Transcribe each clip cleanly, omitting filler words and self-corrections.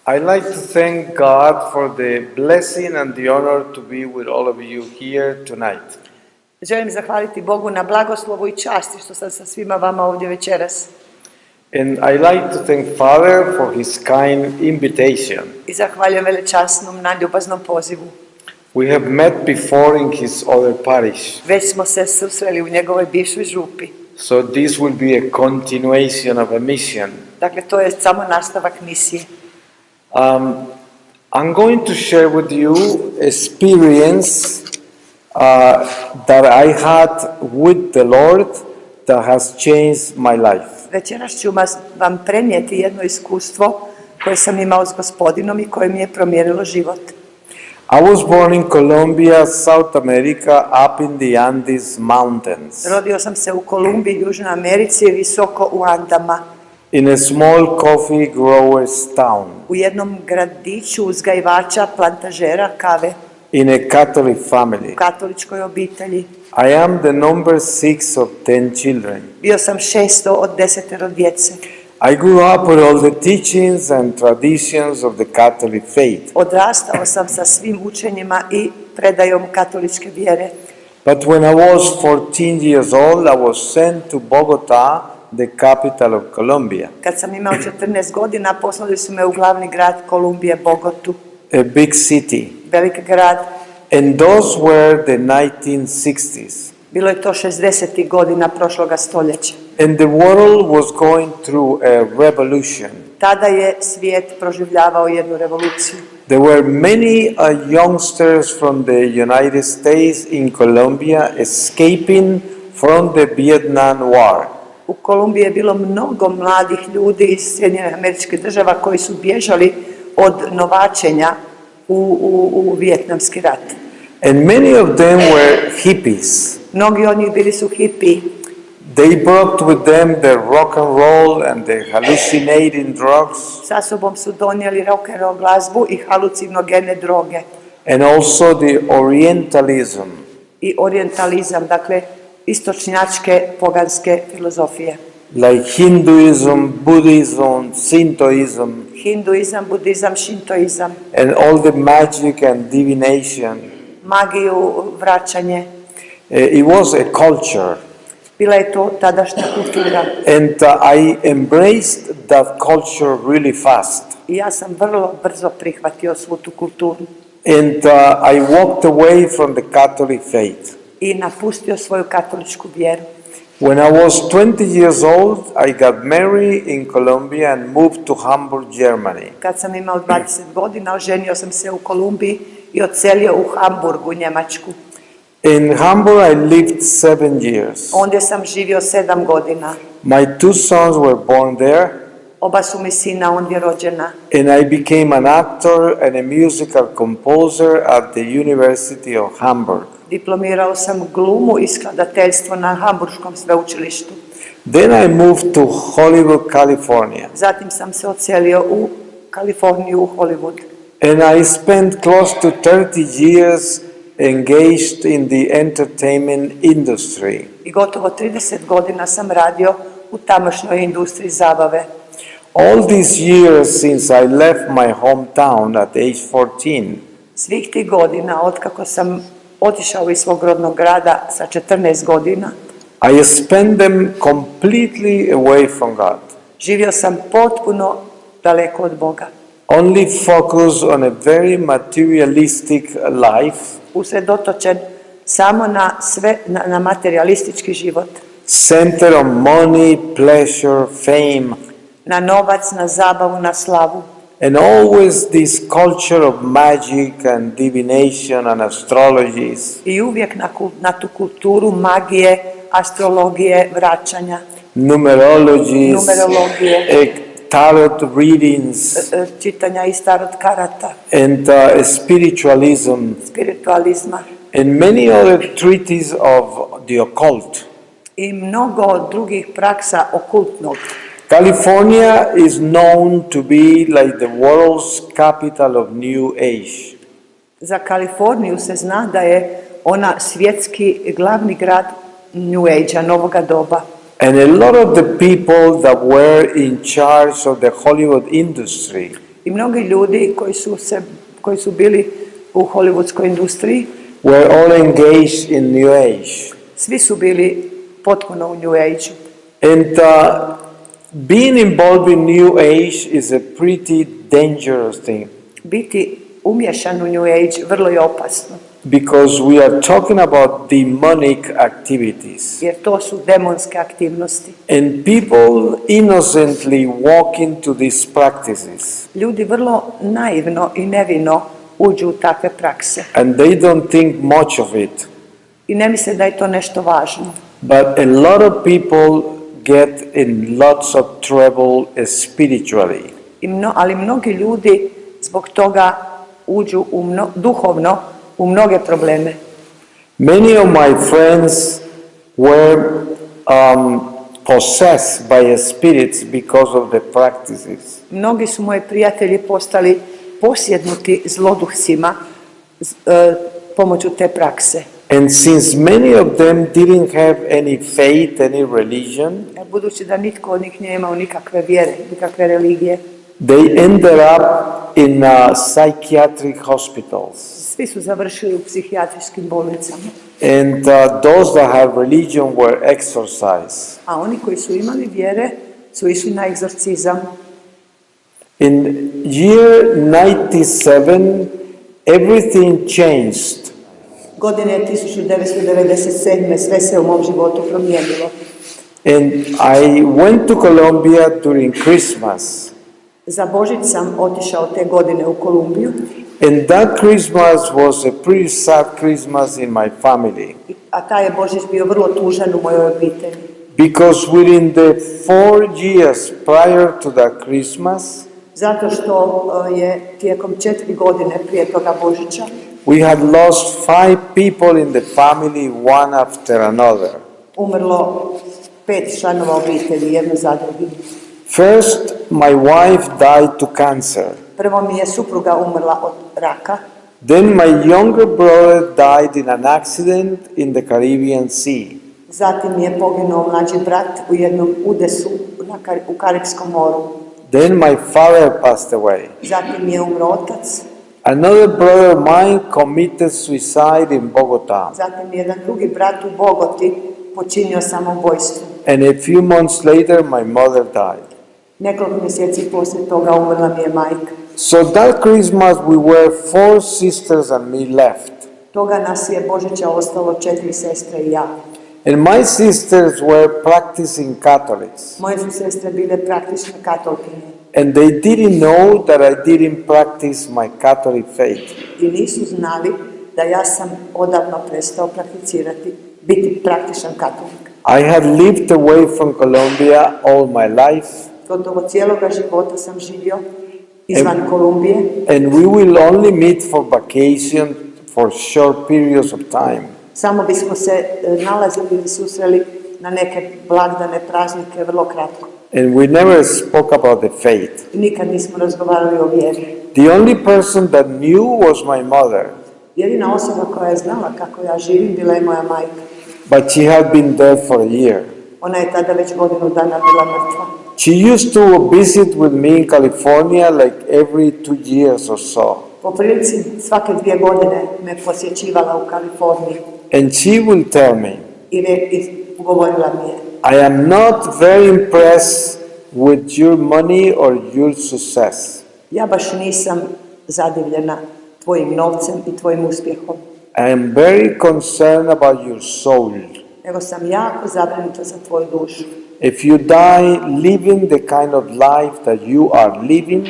I'd like to thank God for the blessing and the honor to be with all of you here tonight. Želim zahvaliti Bogu na blagoslovu i časti što sam sa svima vama ovdje večeras. And I'd like to thank Father for his kind invitation. I zahvaljujem velečasnom na ljubaznom pozivu. We have met before in his other parish. Već smo se susreli u njegovoj bivšoj župi. So this will be a continuation of a mission. Dakle, to je samo nastavak misije. I'm going to share with you experience that I had with the Lord that has changed my life. Večeras ću vam prenijeti jedno iskustvo koje sam imao s Gospodinom i koje mi je promijenilo život. I was born in Colombia, South America, up in the Andes mountains. Rodio sam se u Kolumbiji, Južnoj Americi, visoko u Andama. In a small coffee growers town. U jednom gradiću uzgajivača plantažera kave. In a Catholic family. U katoličkoj obitelji. I am the number 6 of 10 children. Bio sam 600 od 10 djece. I grew up with all the teachings and traditions of the Catholic faith. Odrastao sam sa svim učenjima i predajom katoličke vjere. But when I was 14 years old, I was sent to Bogota, the capital of Colombia. Kad sam imao 14 godina, poslali su me u glavni grad Kolumbije, Bogotu. A big city. Velik grad. And those were the 1960s. Bilo je to 60. godina prošloga stoljeća. And the world was going through a revolution. Tada je svijet proživljavao jednu revoluciju. There were many youngsters from the United States in Colombia escaping from the Vietnam War. U Kolumbiji je bilo mnogo mladih ljudi iz Sjedinjenih Američkih Država koji su bježali od novačenja u Vijetnamski rat. And many of them were hippies. Mnogi od njih bili su hipiji. They brought with them the rock and roll and the hallucinating drugs. Sa sobom su donijeli rock and roll glazbu i halucinogene droge. And also the Orientalism. I orientalizam, dakle istočnjačke poganske filozofije. Like Hinduism, Buddhism, Shintoism. Hinduizam, budizam, šintoizam. And all the magic and divination. Magiju, vraćanje. It was a culture. Bila je to tadašnja kultura. And I embraced that culture really fast. I ja sam vrlo brzo prihvatio svu tu kulturu. And I walked away from the Catholic faith. I napustio svoju katoličku vjeru. When I was 20 years old, I got married in Colombia and moved to Hamburg, Germany. Kad sam imao 20 godina, oženio sam se u Kolumbiji i odselio u Hamburgu, Njemačku. In Hamburg I lived 7 years. Ondje sam živio 7 godina. My 2 sons were born there. Oba su mi sina ondje rođena. And I became an actor and a musical composer at the University of Hamburg. Diplomirao sam glumu i skladateljstvo na Hamburškom sveučilištu. Then I moved to Hollywood, California. Zatim sam se odselio u Kaliforniju, u Hollywood. And I spent close to 30 years engaged in the entertainment industry. I gotovo 30 godina sam radio u tamošnjoj industriji zabave. All these years since I left my hometown at age 14. Svih tih godina, otkako sam otišao iz svog rodnog grada sa 14 godina, I spent them completely away from God. Živio sam potpuno daleko od Boga. Only focus on a very materialistic life. Usredotočen samo na materialistički život. Center on money, pleasure, fame. Na novac, na zabavu, na slavu. And always this culture of magic and divination and astrologies. I uvijek na tu kulturu magije, astrologije, vraćanja. Numerologies. Numerologije. Tarot readings. Čitanja iz tarot karata. And spiritualism. Spiritualizma. And many other treatises of the occult. I mnogo drugih praksa okultnog. California is known to be like the world's capital of New Age. Za Kaliforniju se zna da je ona svjetski glavni grad New Age-a, novoga doba. And a lot of the people that were in charge of the Hollywood industry. I mnogi ljudi koji su bili u hollywoodskoj industriji were all engaged in New Age. svi su bili potpuno u New Age-u. And being involved in New Age is a pretty dangerous thing. Biti umješan u New Age vrlo je opasno. Because we are talking about demonic activities. Jer to su demonske aktivnosti. And people innocently walk into these practices. Ljudi vrlo naivno i nevino uđu u takve prakse. And they don't think much of it. I ne misle da je to nešto važno. But a lot of people get in lots of trouble spiritually. Ali mnogi ljudi zbog toga uđu duhovno u mnoge probleme. Many of my friends were possessed by spirits because of the practices. Mnogi su moji prijatelji postali posjednuti zloduhcima pomoću te prakse. And since many of them didn't have any faith, any religion, budući da nitko od njih nije imao nikakve vjere, nikakve religije, they ended up in psychiatric hospitals. Svi su završili u psihijatrijskim bolnicama. And those that have religion were exorcised. A oni koji su imali vjere su išli na egzorcizam. In year 97, everything changed. Godine 1997. sve se u mom životu promijenilo. And I went to Colombia during Christmas. Za Božić sam otišao te godine u Kolumbiju. And that Christmas was a pretty sad Christmas in my family. A taj je Božić bio vrlo tužan u mojoj obitelji. Because within the 4 years prior to that Christmas, zato što je tijekom 4 godine prije toga Božića we had lost 5 people in the family, one after another. Umrlo 5 članova obitelji, jedno za drugim. First, my wife died to cancer. Prvo mi je supruga umrla od raka. Then my younger brother died in an accident in the Caribbean Sea. Zatim je poginuo mlađi brat u jednom udesu u Karibskom moru. Then my father passed away. Zatim je umro otac. Another brother of mine committed suicide in Bogota. Zatim jedan drugi brat u Bogoti počinio samoubojstvo. And a few months later, my mother died. Nekoliko mjeseci poslije toga umrla mi je majka. So that Christmas we were 4 sisters and me left. Toga nas je Božića ostalo 4 sestre i ja. And my sisters were practicing Catholics. Moje su sestre bile praktične katolkinje. And they didn't know that I didn't practice my Catholic faith. I nisu znali da ja sam odavno prestao prakticirati, biti praktičan katolik. I had lived away from Colombia all my life. Gotovo cijeloga života sam živio izvan Kolumbije. And we will only meet for vacation for short periods of time. Samo bismo se nalazili ili susreli na neke blagdane, praznike, vrlo kratko. And we never spoke about the faith. Nikad nismo razgovarali o vjeri. The only person that knew was my mother. Jedina osoba koja je znala kako ja živim bila je moja majka. But she had been dead for a year. Ona je tada već godinu dana bila mrtva. She used to visit with me in California like every 2 years or so. Po prilici svake 2 godine me posjećivala u Kaliforniji. And she will tell me, I govorila mi je, I am not very impressed with your money or your success. ja baš nisam zadivljena tvojim novcem i tvojim uspjehom. I am very concerned about your soul. Nego sam jako zabrinuta za tvoju dušu. If you die living the kind of life that you are living,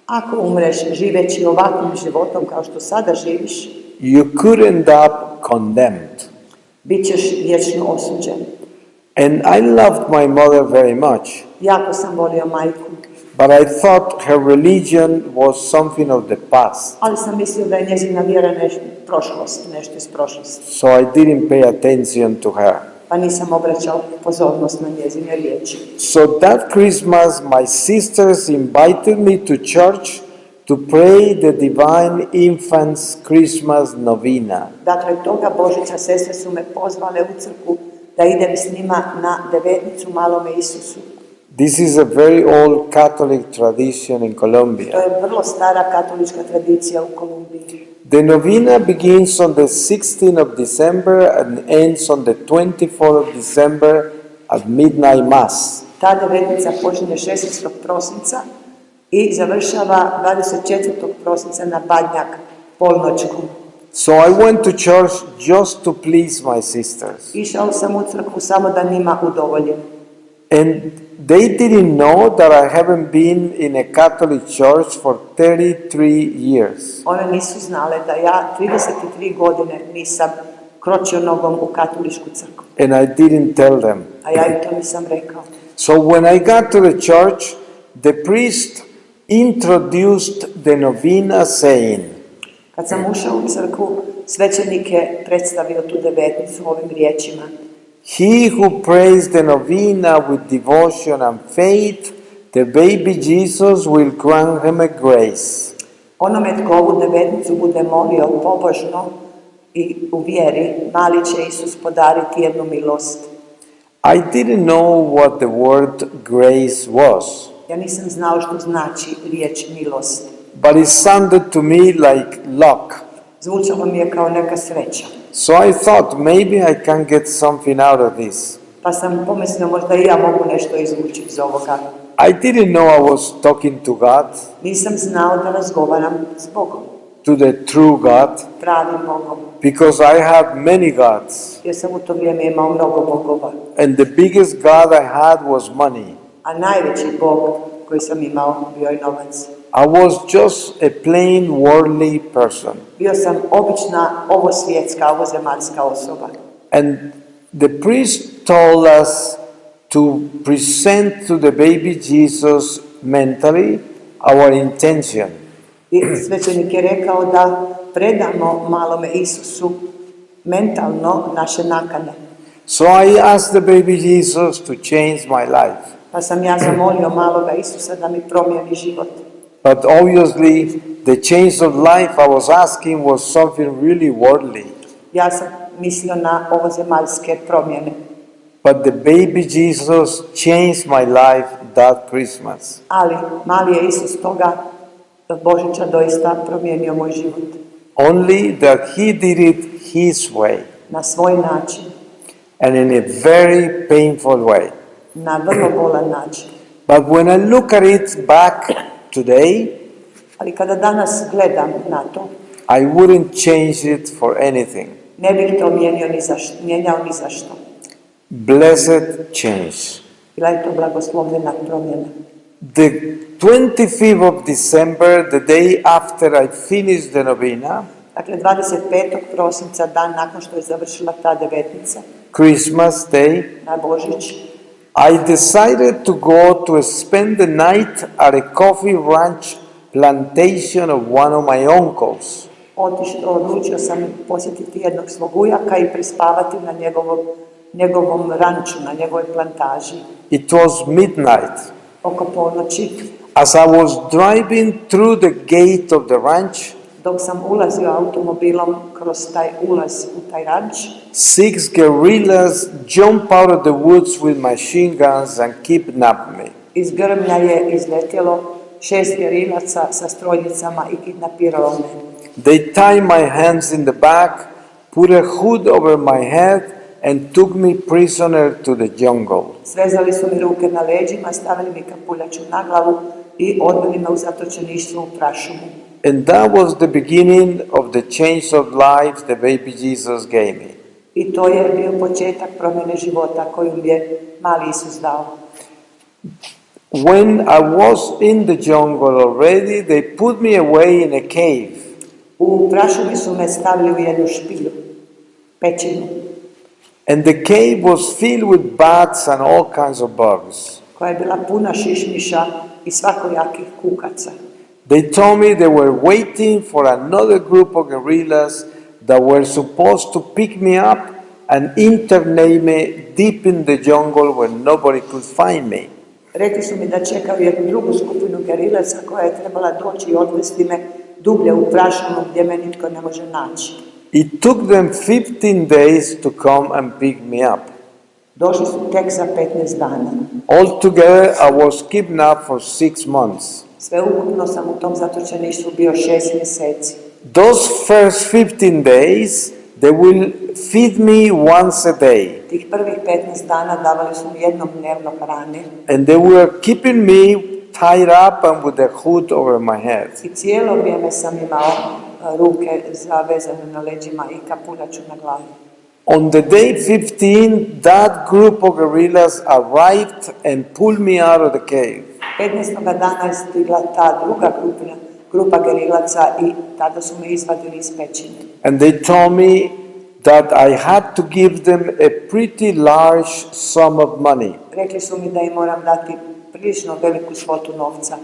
ako umreš živeći ovakvim životom kao što sada živiš, you could end up condemned. bit ćeš vječno osuđen. And I loved my mother very much. Jako sam volio majku. But I thought her religion was something of the past. Ali sam mislio da je njezina vjera prošlost, nešto iz prošlosti. So I didn't pay attention to her. Pa nisam obraćao pozornost na njezine riječi. So that Christmas my sisters invited me to church to pray the Divine Infant's Christmas novena. Dakle, toga Božića sestre su me pozvale u crkvu da idem s njima na devetnicu malome Isusu. This is a very old Catholic tradition in To Colombia. je vrlo stara katolička tradicija u Kolumbiji. The novena begins on the 16th of December and ends on the 24th of December at midnight mass. Ta devetnica počinje 16. prosinca i završava 24. prosinca na Badnjak, polnoćku. So I went to church just to please my sisters. Išao sam u crkvu samo da njima udovoljim. And they didn't know that I haven't been in a Catholic church for 33 years. One nisu znale da ja 33 godine nisam kročio nogom u katoličku crkvu. And I didn't tell them. A ja im to nisam rekao. So when I got to the church, the priest introduced the novena saying, Kad sam ušao u crkvu, svećenik je predstavio tu devetnicu ovim riječima. He who prays the novena with devotion and faith, the baby Jesus will grant him a grace. Onome tko ovu devetnicu bude molio pobožno i u vjeri, mali će Isus podariti jednu milost. I didn't know what the word grace was, Ja nisam znao što znači riječ milost. but it sounded to me like luck. Zvučalo mi je kao neka sreća. So I thought maybe I can get something out of this. Pa sam pomislio možda i ja mogu nešto izvući iz ovoga. I didn't know I was talking to God, Nisam znao da razgovaram s Bogom, to the true God, pravim Bogom. because I had many gods. Jer sam u to vrijeme imao mnogo bogova. And the biggest God I had was money. A najveći Bog koji sam imao bio je novac. I was just a plain worldly person. Bio sam obična ovosvjetska, ovozemaljska osoba. And the priest told us to present to the baby Jesus mentally our intention. I svećenik je rekao da predamo malome Isusu mentalno naše nakane. So I asked the baby Jesus to change my life. Pa sam ja zamolio maloga Isusa da mi promijeni život. But obviously, the change of life I was asking was something really worldly. Ja sam mislio na ovozemaljske promjene. But the baby Jesus changed my life that Christmas. Ali mali je Isus toga Božića doista promijenio moj život. Only that he did it his way, Na svoj način. and in a very painful way. Na vrlo bolan način. But when I look at it back today, Ali kada danas gledam na to, I wouldn't change it for anything. ne bih to mijenjao ni za što. Blessed change. Bila je to blagoslovljena promjena. The 25th of December, the day after I finished the novena, Dakle, 25. prosinca, dan nakon što je završila ta devetnica, Christmas Day, na Božić, I decided to go to spend the night at a coffee ranch plantation of one of my uncles. Odlučio sam posjetiti jednog svog ujaka i prispavati na njegovom ranču, na njegovoj plantaži. It was midnight. Oko ponoći, As I was driving through the gate of the ranch, dok sam ulazio automobilom kroz taj ulaz u taj ranč, 6 guerrillas jumped out of the woods with machine guns and kidnapped me. iz grmlja je izletjelo 6 gerilaca sa strojnicama i kidnapiralo me. They tied my hands in the back, put a hood over my head, and took me prisoner to the jungle. Svezali su mi ruke na leđima, stavili mi kapuljaču na glavu i odveli me u zatočeništvo u prašumu. And that was the beginning of the change of life the baby Jesus gave me. I to je bio početak promjene života koju mi je mali Isus dao. When I was in the jungle already, they put me away in a cave. U prašumi su me stavili u jednu špilju, pećinu, And the cave was filled with bats and all kinds of bugs. koja je bila puna šišmiša i svakojakih kukaca. They told me they were waiting for another group of guerrillas that were supposed to pick me up and internate me deep in the jungle where nobody could find me. Rekli su mi da čekaju jednu drugu skupinu gerilaca koja je trebala doći i odvesti me dublje u prašumu gdje me nitko ne može naći. It took them 15 days to come and pick me up. Došli su tek za 15 dana. Altogether, I was kidnapped for 6 months. Sve ukupno sam u tom zatočeništvu bio 6 mjeseci. Those first 15 days, they will feed me once a day. Tih prvih 15 dana davali su mi jednom dnevno hrane. And they were keeping me tied up and with a hood over my head. I cijelo vrijeme sam imao ruke zavezane na leđima i kapuljaču na glavi. On the day 15, that group of guerrillas arrived and pulled me out of the cave. 15. dana je stigla ta druga grupa gerilaca i tada su me izvadili iz pećine. And they told me that I had to give them a pretty large sum of money. Rekli su mi da im moram dati prilično veliku svotu novca.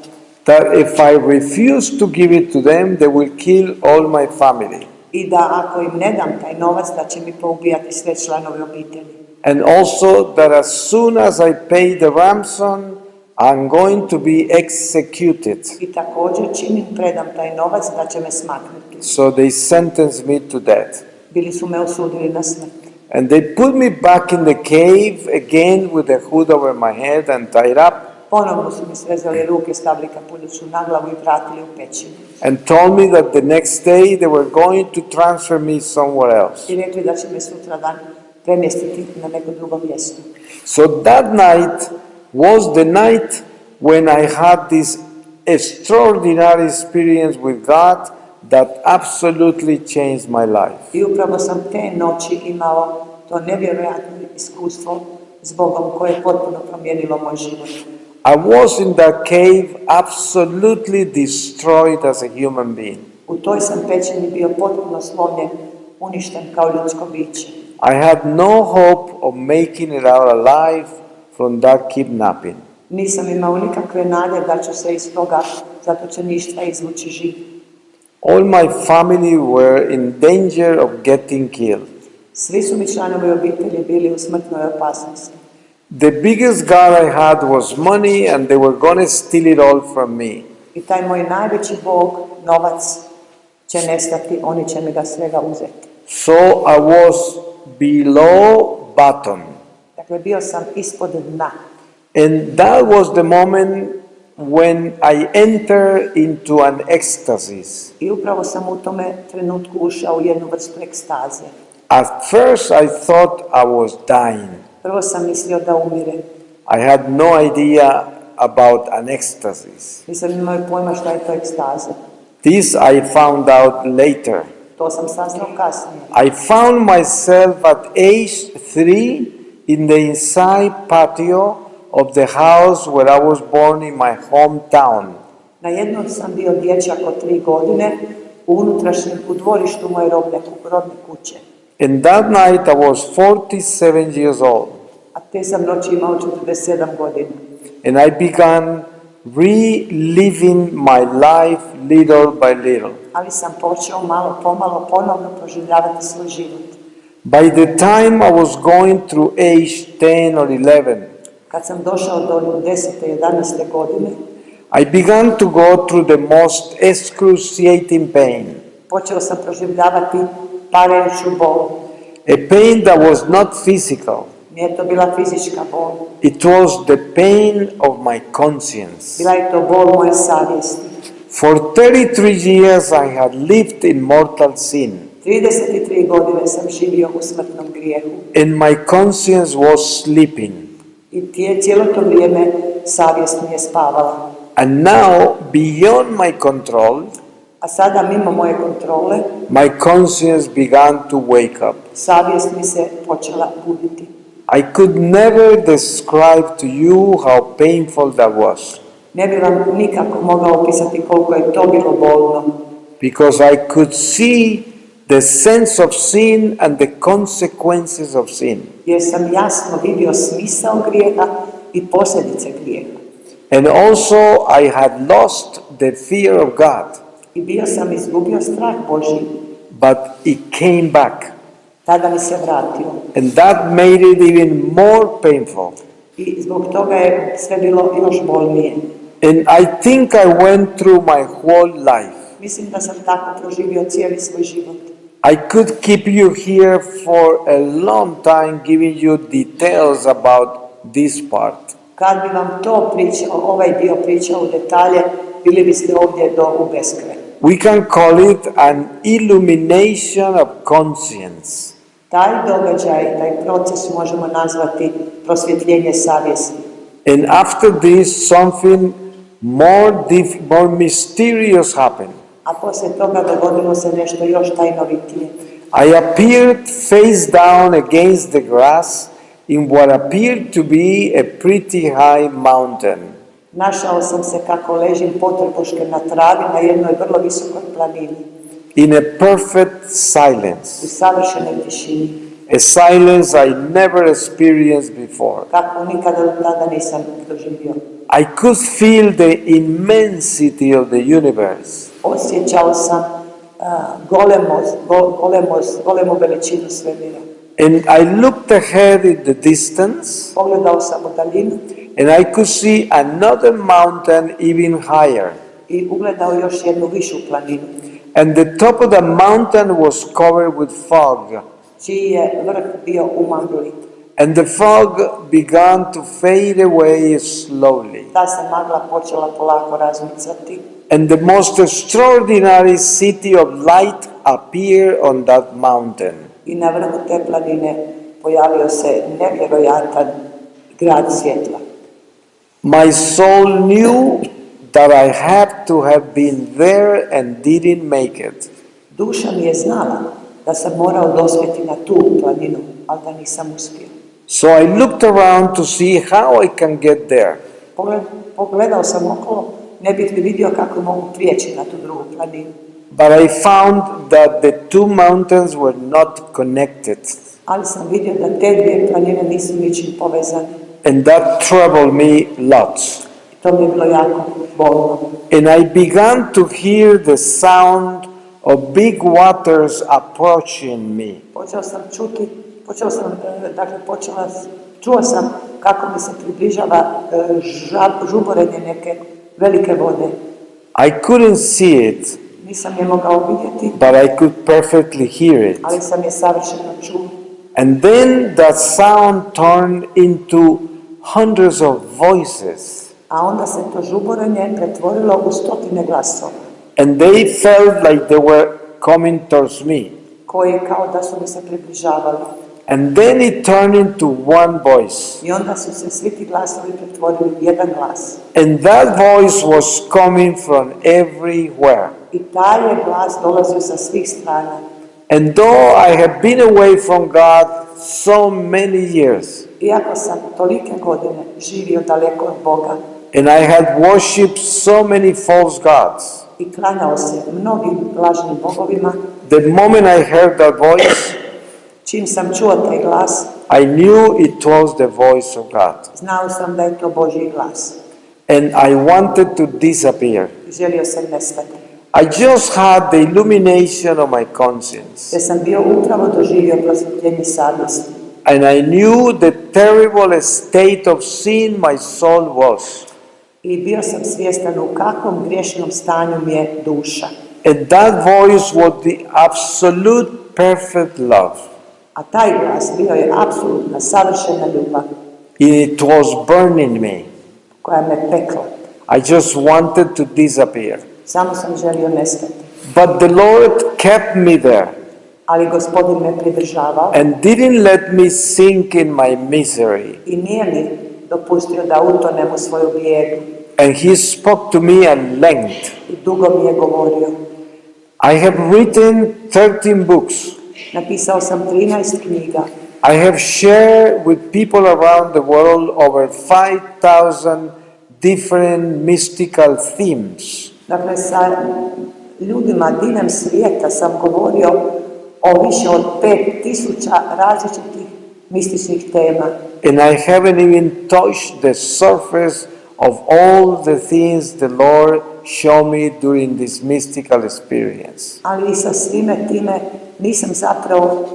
That if I refuse to give it to them, they will kill all my family. I da ako im ne dam taj novac, da će mi poubijati sve članove obitelji. And also that as soon as I pay the ransom, I'm going to be executed. I također čim im predam taj novac, da će me smaknuti. So they sentenced me to death. Bili su me osudili na smrt. And they put me back in the cave again with a hood over my head and tied up. Ponovno su mi svezali ruke, stavili kapuljaču na glavu i vratili u pećinu. And told me that the next day they were going to transfer me somewhere else. I rekli da će me sutradan premjestiti na neko drugo mjesto. So that night was the night when I had this extraordinary experience with God that absolutely changed my life. I upravo sam te noći imao to nevjerojatno iskustvo s Bogom koje je potpuno promijenilo moj život. I was in that cave absolutely destroyed as a human being. U toj sam pećini bio potpuno slomljen, uništen kao ljudsko biće. I had no hope of making it out alive from that kidnapping. Nisam imao nikakve nade da ću se iz toga zatočeništva izvući živ. All my family were in danger of getting killed. Svi su mi članovi obitelji bili u smrtnoj opasnosti. The biggest God I had was money and they were going to steal it all from me. I taj moj najveći Bog, novac, će nestati, oni će mi ga svega uzeti. So I was below bottom. Dakle, bio sam ispod dna. And that was the moment when I entered into an ecstasy. I upravo sam u tome trenutku ušao u jednu vrstu ekstaze. At first I thought I was dying. Prvo sam mislio da umirem. I had no idea about an ecstasy. Nisam imao pojma šta je to ekstaza. This I found out later. To sam saznao kasnije. I found myself at age 3 in the inside patio of the house where I was born in my hometown. Na jednom sam bio dječak od 3 godine u dvorištu moje rodne kuće. And that night I was 47 years old. A te sam noći imao 47 godina. And I began reliving my life little by little. Ali sam počeo malo pomalo ponovno proživljavati svoj život. By the time I was going through age 10 or 11, Kad sam došao do 10. 11. godine, I began to go through the most excruciating pain. počeo sam proživljavati parajuću bol. A pain that was not physical. Nije to bila fizička bol. It was the pain of my conscience. Bila je to bol moje savjesti. For 33 years I had lived in mortal sin. 33 godine sam živio u smrtnom grijehu. And my conscience was sleeping. I cijelo to vrijeme savjest mi je spavala. And now, beyond my control, A sada mimo moje kontrole, my conscience began to wake up. savjest mi se počela buditi. I could never describe to you how painful that was. Ne bih vam nikako mogao opisati koliko je to bilo bolno. Because I could see the sense of sin and the consequences of sin. Jer sam jasno vidio smisao grijeha i posljedice grijeha. And also I had lost the fear of God. I bio sam izgubio strah Božji. But it came back. Tada mi se vratio. And that made it even more painful. I zbog toga je sve bilo još bolnije. And I think I went through my whole life. Mislim da sam tako proživio cijeli svoj život. I could keep you here for a long time giving you details about this part. Kad bi vam to pričao, ovaj dio pričao u detalje, bili biste ovdje u beskraj. We can call it an illumination of conscience. Taj događaj, taj proces možemo nazvati prosvjetljenje savjesti. And after this, something more mysterious happened. A poslije toga dogodilo se nešto još tajnovitije. I appeared face down against the grass in what appeared to be a pretty high mountain. Našao sam se kako ležim potrbuške na travi na jednoj vrlo visokoj planini. In a perfect silence. U savršenoj tišini. A silence I never experienced before. Kako nikada do tada nisam doživio. I could feel the immensity of the universe. Osjećao sam golemu veličinu svemira. And I looked ahead in the distance. Pogledao sam u daljinu. And I could see another mountain even higher. I ugledao još jednu višu planinu. And the top of the mountain was covered with fog. Čiji je vrh bio u magli. And the fog began to fade away slowly. Ta se magla počela polako razmicati. And the most extraordinary city of light appeared on that mountain. I na vrhu te planine pojavio se nevjerojatan grad svjetla. My soul knew that I had to have been there and didn't make it. Duša mi je znala da sam morao dospjeti na tu planinu, ali da nisam uspio. So I looked around to see how I can get there. Pogledao sam okolo, ne bih li vidio kako mogu prijeći na tu drugu planinu. But I found that the two mountains were not connected. Ali sam vidio da te dvije planine nisu ničim povezane. And that troubled me lots. To mi je bilo jako bolno. And I began to hear the sound of big waters approaching me. Čuo sam kako mi se približava žuborenje neke velike vode. I couldn't see it, Nisam je mogao vidjeti, but I could perfectly hear it. ali sam je savršeno čuo. And then that sound turned into hundreds of voices. A onda se to žuborenje pretvorilo u stotine glasova. And they felt like they were coming towards me. Koji kao da su mi se približavali. And then it turned into one voice. I onda su se svi ti glasovi pretvorili u jedan glas. And that voice was coming from everywhere. I taj je glas dolazio sa svih strana. And though I have been away from God so many years, Iako sam tolike godine živio daleko od Boga and I had worshipped so many false gods, i klanjao se mnogim lažnim bogovima, the moment I heard that voice, čim sam čuo taj glas, I knew it was the voice of God. znao sam da je to Božji glas. And I wanted to disappear. I želio sam nestati. I just had the illumination of my conscience. Jer sam bio upravo doživio prosvjetljenje savjesti. And I knew the terrible state of sin my soul was. I bio sam svjestan u kakvom griješnom stanju mi je duša. And that voice was the absolute perfect love. A taj glas bio je apsolutna, savršena ljubav. It was burning me. Koja me pekla. I just wanted to disappear. Samo sam želio nestati. But the Lord kept me there. Ali Gospodin me pridržavao. And didn't let me sink in my misery. I nije mi dopustio da utonem u svoju bijedu. And He spoke to me at length. I dugo mi je govorio. I have written 13 books. Napisao sam 13 knjiga. I have shared with people around the world over 5,000 different mystical themes. Dakle, sa ljudima diljem svijeta sam govorio o više od 5,000 različitih mističnih tema. And I haven't even touched the surface of all the things the Lord showed me during this mystical experience. Ali i sa svime time nisam zapravo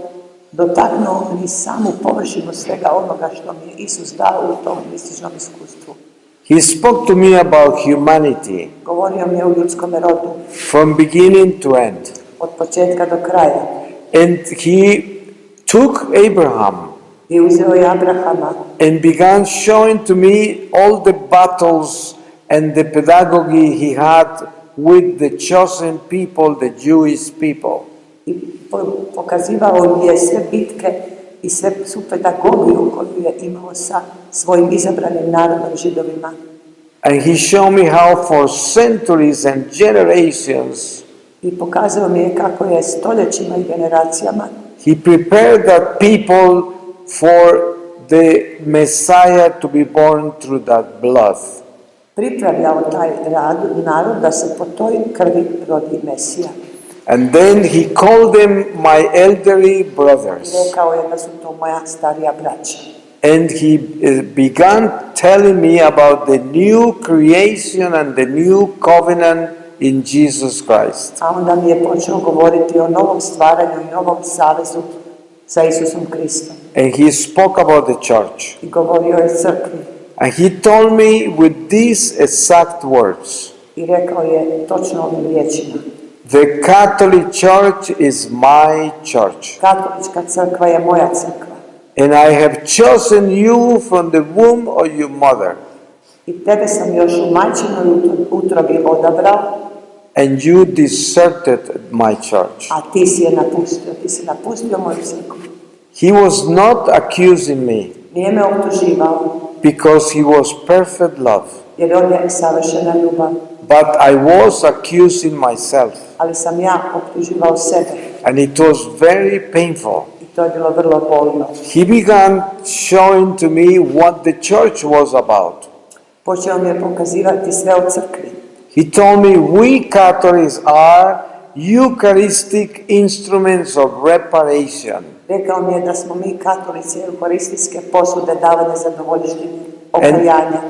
dotaknuo ni samu površinu svega onoga što mi je Isus dao u tom mističnom iskustvu. He spoke to me about humanity. Govorio mi je o ljudskom rodu. From beginning to end. Od početka do kraja. And he took Abraham I uzeo je Abrahama and began showing to me all the battles and the pedagogy he had with the chosen people, the Jewish people. i pokazivao mi je sve bitke i svu pedagogiju koju je imao sa svojim izabranim narodom, Židovima. And he showed me how for centuries and generations I pokazao mi je kako je stoljećima i generacijama he prepared that people for the Messiah to be born through that blood. pripravljao taj narod da se po toj krvi rodi Mesija. And then he called them my elderly brothers. Rekao je da su to moja starija braća. And he began telling me about the new creation and the new covenant in Jesus Christ. A onda mi je počeo govoriti o novom stvaranju i novom savezu sa Isusom Kristom. And he spoke about the church. I govorio je crkvi. And he told me with these exact words, I rekao je točno ovim riječima. the Catholic Church is my church. Katolička crkva je moja crkva. And I have chosen you from the womb of your mother. I tebe sam još u majčinoj utrobi odabrao. And you deserted my church. A ti si je napustio. Ti si napustio moju crkvu. He was not accusing me Nije me optuživao. because he was perfect love. Jer on je savršena ljubav. But I was accusing myself. Ali sam ja optuživao sebe. And it was very painful. I to je bilo vrlo bolno. He began showing to me what the church was about. Počeo mi je pokazivati sve o crkvi. He told me we Catholics are Eucharistic instruments of reparation. Rekao mi je da smo mi katolici euharistijske posude davane zadovoljštine, okajanja.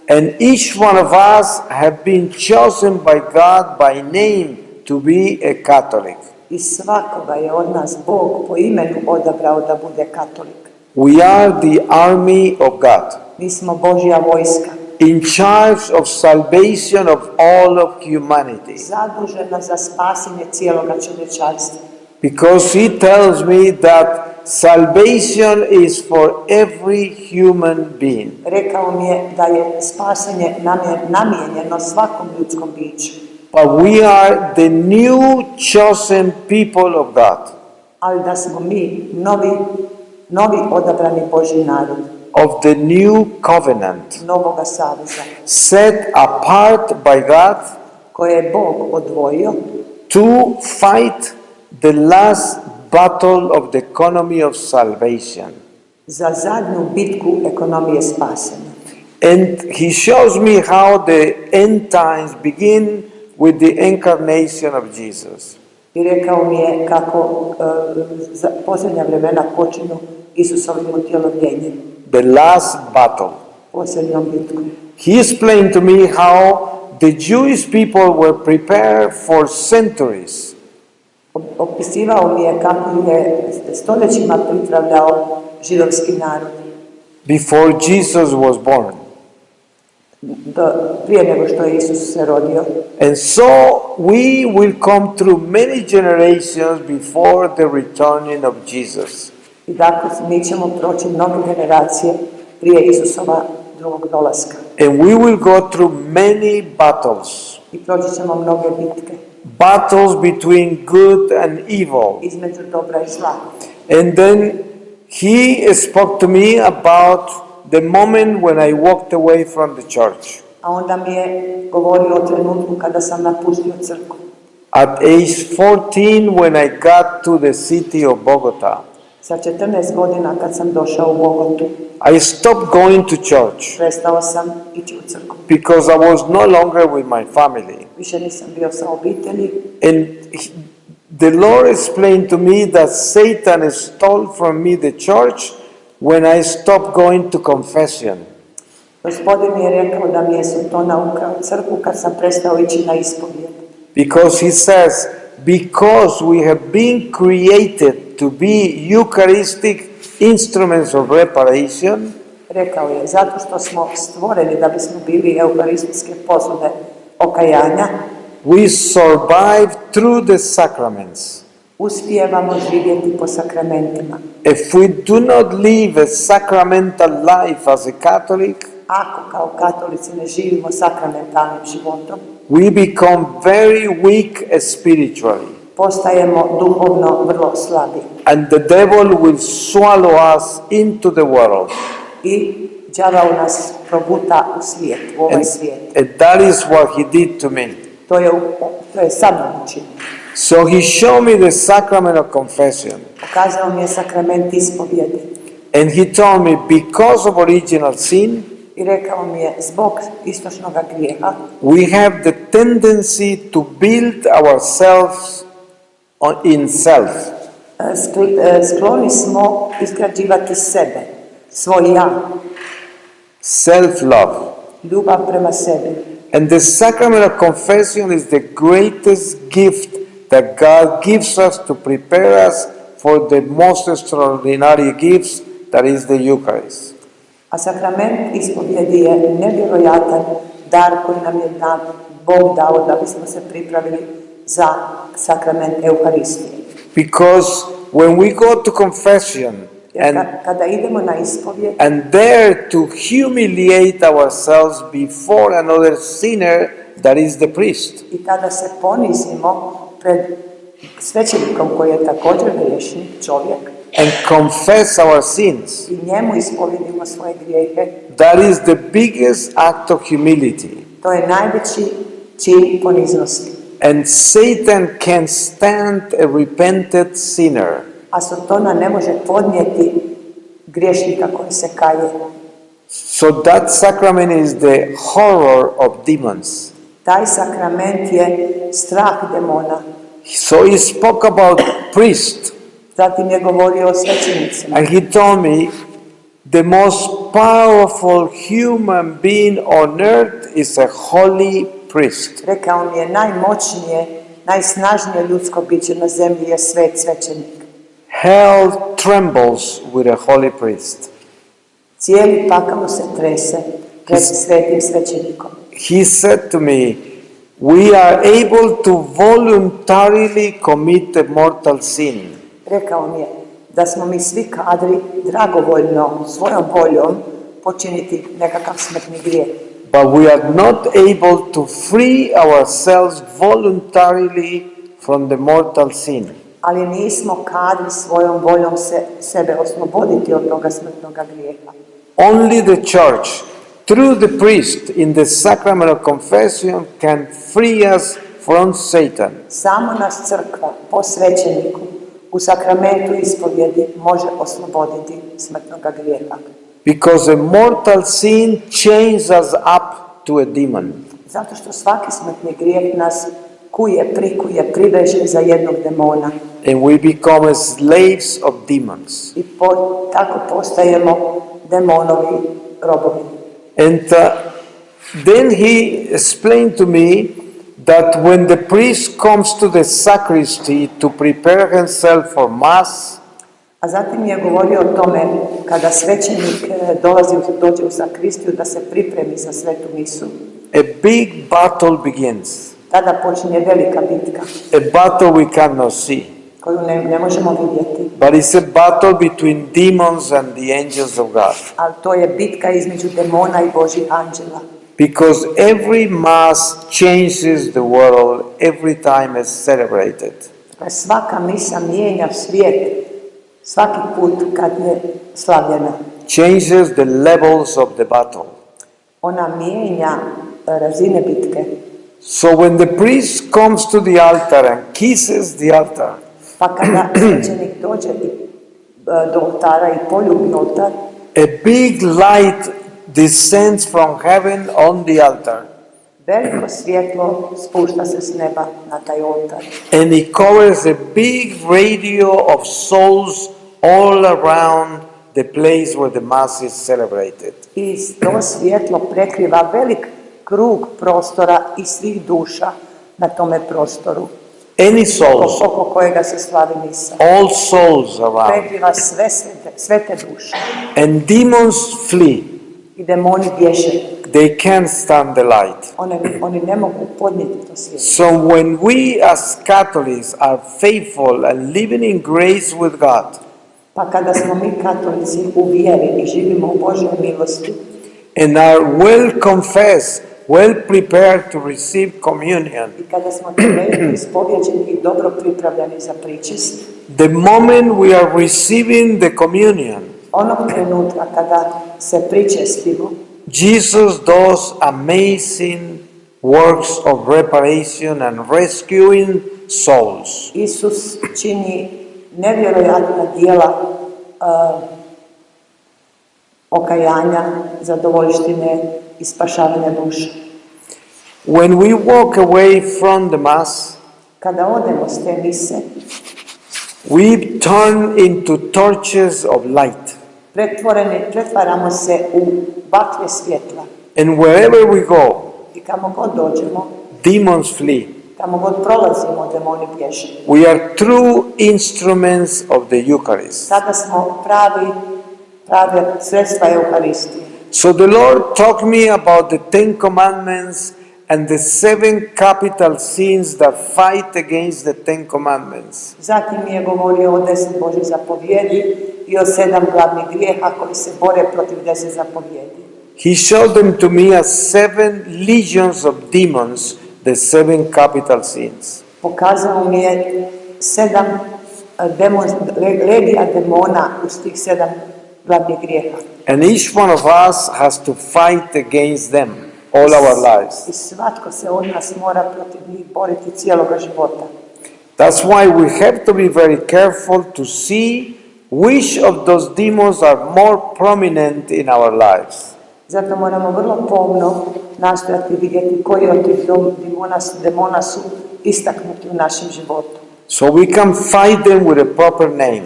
And each one of us have been chosen by God by name to be a Catholic. I svakoga je od nas Bog po imenu odabrao da bude katolik. We are the army of God, Mi smo Božja vojska, in charge of salvation of all of humanity. zadužena za spasenje cijeloga čovječanstva. Because he tells me that salvation is for every human being. Rekao mi je da je spasenje namijenjeno svakom ljudskom biću. But we are the new chosen people of God, Ali da smo mi novi odabrani Božji narod, of the new covenant, novoga saveza, set apart by God koje je Bog odvojio to fight the last battle of the economy of salvation. za zadnju bitku ekonomije spasenja. And he shows me how the end times begin with the incarnation of Jesus. I rekao mi je kako posljednja vremena počinju Isusovim utjelovljenjem, The last battle. posljednjom bitkom. He explained to me how the Jewish people were prepared for centuries Opisivao mi je kako je stoljećima pripravljao židovski narod before Jesus was born. Prije nego što je Isus se rodio. And so we will come through many generations before the returning of Jesus. I dakle, mi ćemo proći mnoge generacije prije Isusova drugog dolaska. And we will go through many battles. I proći ćemo mnoge bitke. Battles between good and evil. Između dobra i zla. And then he spoke to me about the moment when I walked away from the church. A onda mi je govorio o trenutku kada sam napustio crkvu. At age 14 when I got to the city of Bogota. Sa 14 godina kad sam došao u Bogotu, I stopped going to church prestao sam ići u crkvu. because I was no longer with my family. Više nisam bio sa obitelji. And the Lord explained to me that Satan stole from me the church when I stopped going to confession. Gospodin mi je rekao da mi je Sotona ukrao crkvu kad sam prestao ići na ispovijed. Because he says, because we have been created to be Eucharistic instruments of reparation, Rekao je, zato što smo stvoreni da bismo bili euharistijske posude okajanja, we survive through the sacraments. uspijevamo živjeti po sakramentima. If we do not live a sacramental life as a Catholic, Ako kao katolici ne živimo sakramentalnim životom, we become very weak spiritually. postajemo duhovno vrlo slabi. And the devil will swallow us into the world. I đavao nas proguta u svijet, u ovaj svijet. And that is what he did to me. To je sa mnom učinio. So he showed me the sacrament of confession. Pokazao mi je sakrament ispovjedi. And he told me, because of original sin, I rekao mi je, zbog istočnog grijeha, we have the tendency to build ourselves in self. Skloni smo izgrađivati sebe, svoj ja. Self-love. Ljubav prema sebi. And the sacrament of confession is the greatest gift that God gives us to prepare us for the most extraordinary gifts, that is the Eucharist. A sakrament ispovjedi je nevjerojatan dar koji nam je Bog dao da bismo se pripravili za sakrament Euharistije. Because when we go to confession Kada idemo na ispovjed and dare to humiliate ourselves before another sinner, that is the priest. I kada se ponizimo pred svećenikom koji je također griješni čovjek And confess our sins. I njemu ispovjedimo svoje grijehe. That is the biggest act of humility. To je najveći čin poniznosti. And Satan can stand a repented sinner. A Sotona ne može podnijeti griješnika koji se kaje. So that sacrament is the horror of demons. Taj sakrament je strah demona. So he spoke about priest. Zatim je govorio o svećenicima. And he told me the most powerful human being on earth is a holy priest. Rekao mi je najmoćnije, najsnažnije ljudsko biće na zemlji je svet svećenik. Hell trembles with a holy priest. Cijeli pakao se trese pred svetim svećenikom. He said to me, we are able to voluntarily commit a mortal sin. Rekao mi je da smo mi svi kadri dragovoljno, svojom voljom počiniti nekakav smrtni grijeh. But we are not able to free ourselves voluntarily from the mortal sin. Ali nismo kadri svojom voljom sebe osloboditi od toga smrtnog grijeha. Only the church, through the priest in the sacrament of confession, can free us from Satan. Samo nas crkva po svećeniku u sakramentu ispovjedi može osloboditi smrtnog grijeha. Because a mortal sin chains us up to a demon. Zato što svaki smrtni grijeh nas prikuje, priveže za jednog demona. And we become slaves of demons. I tako postajemo demonovi robovi. And then he explained to me that when the priest comes to the sacristy to prepare himself for mass, A zatim je govorio o tome kada svećenik dođe u sakristiju da se pripremi za svetu misu. a big battle begins. Tada počinje velika bitka A battle we cannot see. koju ne možemo vidjeti. But it's a battle between demons and the angels of God. Ali to je bitka između demona i Božjih anđela. Because every mass changes the world every time it's celebrated. Svaka misa mijenja svijet svaki put kad je slavljena. Changes the levels of the battle. Ona mijenja razine bitke. So when the priest comes to the altar and kisses the altar, Pa kada svećenik dođe do oltara i poljubi oltar, a big light descends from heaven on the altar. veliko svjetlo spušta se s neba na taj oltar. And it covers a big radio of souls all around the place where the mass is celebrated. I to svjetlo prekriva velik krug prostora i svih duša na tome prostoru. Any souls, Oko kojega se slavi misa. all souls around. Prekriva sve te duše. And demons flee. I demoni bježe. they can't stand the light. Oni ne mogu podnijeti to svjetlo. So when we as Catholics are faithful and living in grace with God, Pa kada smo mi katolici u vjeri i živimo u Božjoj milosti and are well confessed, well prepared to receive communion, i kada smo temeljno ispovjeđeni i dobro pripravljeni za pričest, the moment we are receiving the communion, onog trenutka kada se pričestimo, Jesus does amazing works of reparation and rescuing souls. Isus čini nevjerojatna djela okajanja, zadovoljštine i spašavanja duša. When we walk away from the Mass, Kada odemo s te mise, we turn into torches of light. pretvaramo se u baklje svjetla. And wherever we go, I kamo god dođemo, demons flee. kamo god prolazimo, demoni bježe. We are true instruments of the Eucharist. Sada smo prave sredstva Euharistije. So the Lord taught me about the Ten Commandments and the 7 capital sins that fight against the Ten Commandments. Zatim mi je govorio o 10 Božjih zapovjedi i o 7 glavnih grijeha koji se bore protiv 10 zapovjedi. He showed them to me as 7 legions of demons, the 7 capital sins. Pokazao mi je 7 legija demona uz tih 7 glavnih grijeha. And each one of us has to fight against them all our lives. I svatko se od nas mora protiv njih boriti cijeloga života. That's why we have to be very careful to see which of those demons are more prominent in our lives. Zato moramo vrlo pomno nastojati vidjeti koji od tih demona su istaknuti u našem životu. So we can fight them with a proper name.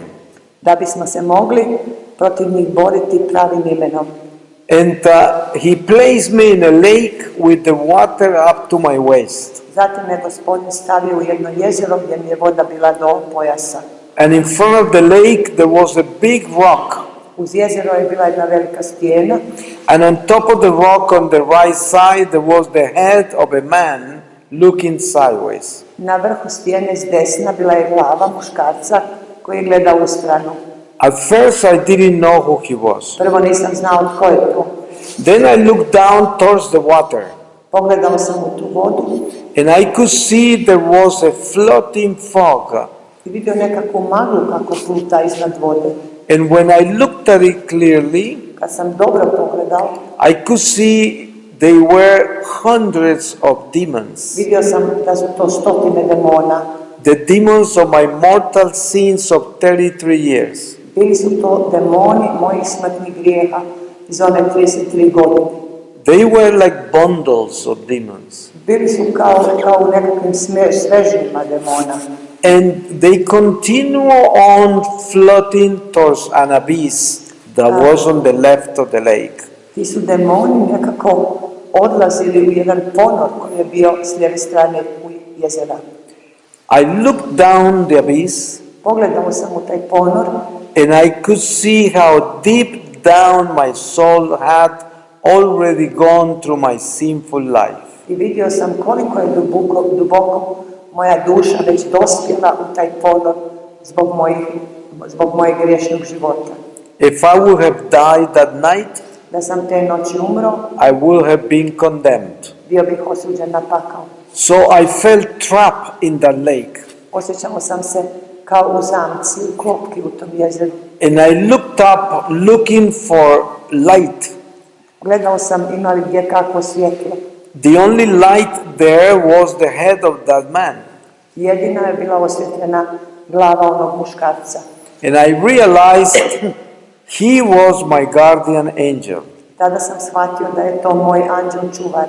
Da bismo se mogli protiv njih boriti pravim imenom. And he placed me in a lake with the water up to my waist. Zatim me Gospodin stavio u jedno jezero gdje mi je voda bila do pojasa. And in front of the lake there was a big rock. Uz jezero je bila jedna velika stijena. And on top of the rock on the right side there was the head of a man looking sideways. Na vrhu stijene s desna bila je glava muškarca koji je gledao u stranu. At first I didn't know who he was. Prvo nisam znao tko je to. Then I looked down towards the water. Pogledao sam u tu vodu And I could see there was a floating fog. i vidio nekakvu maglu kako pluta iznad vode. And when I looked at it clearly, Kad sam dobro pogledao, I could see they were hundreds of demons. vidio sam da su to stotine demona. The demons of my mortal sins of 33 years. Bili su to demoni mojih smrtnih grijeha iz one 33 godine. They were like bundles of demons. Bili su kao u nekakvim svežnjima demona. And they continue on floating towards an abyss that was on the left of the lake. Ti su demoni nekako odlazili u jedan ponor koji je bio s lijeve strane u jezera. I looked down the abyss Pogledao sam u taj ponor and I could see how deep down my soul had already gone through my sinful life. i vidio sam koliko je duboko moja duša već dospjela u taj ponor zbog mojeg griješnog života. If I would have died that night, Da sam te noći umro, I would have been condemned. bio bih osuđen na pakao. So I felt trapped in that lake. Osjećao sam se kao u zamci, u klopki u tom jezeru. And I looked up looking for light. Gledao sam ima li gdje kakvo svjetlo. The only light there was the head of that man. Jedina je bila osvjetljena glava onog muškarca. And I realized he was my guardian angel. Tada sam shvatio da je to moj anđel čuvar.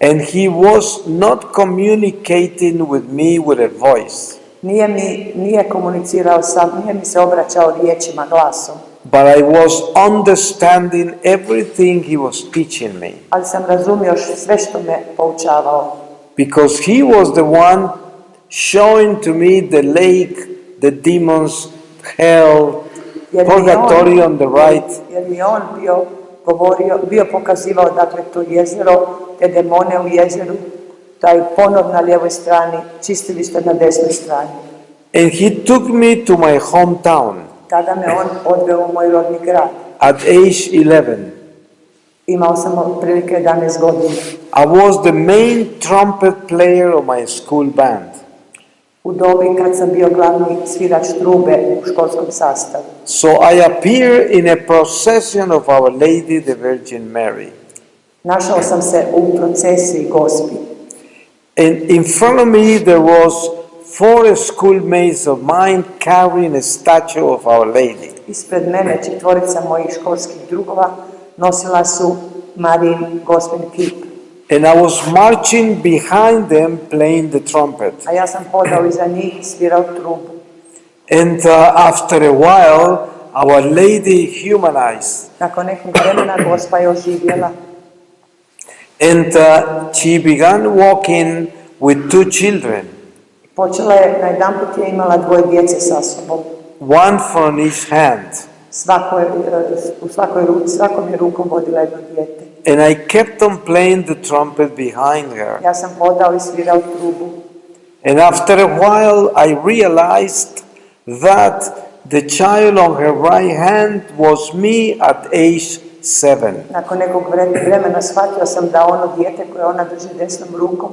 And he was not communicating with me with a voice. Nije komunicirao nije mi se obraćao riječima, glasom. But I was understanding everything he was teaching me. Ali sam razumio sve što me poučavao. Because he was the one showing to me the lake, the demons, hell, purgatory on the right. Jer mi je on bio bio pokazivao dakle to jezero, te demone u jezeru, taj ponor na lijevoj strani, čistilište na desnoj strani. And he took me to my hometown Tada me on odveo u moj rodni grad. at age 11. Imao sam otprilike 11 godina. I was the main trumpet player of my school band. U dobi kad sam bio glavni svirač trube u školskom sastavu. So I appeared in a procession of Our Lady the Virgin Mary. Našao sam se u procesiji Gospi. And in front of me there was 4 schoolmates of mine carrying a statue of Our Lady. Ispred mene 4 mojih školskih drugova nosila su Marijin Gospin kip. And I was marching behind them playing the trumpet. A ja sam hodao iza njih i svirao trubu. And after a while, Our Lady humanized. Nakon nekog vremena Gospa je oživjela. And she began walking with 2 children, Počela je, najedanput je imala 2 djece sa sobom. one from each hand. Svakom je rukom vodila jedno dijete. And I kept on playing the trumpet behind her. Ja sam hodao i svirao trubu. And after a while, I realized that the child on her right hand was me at age 7. Nakon nekog vremena shvatio sam da ono dijete koje ona drži desnom rukom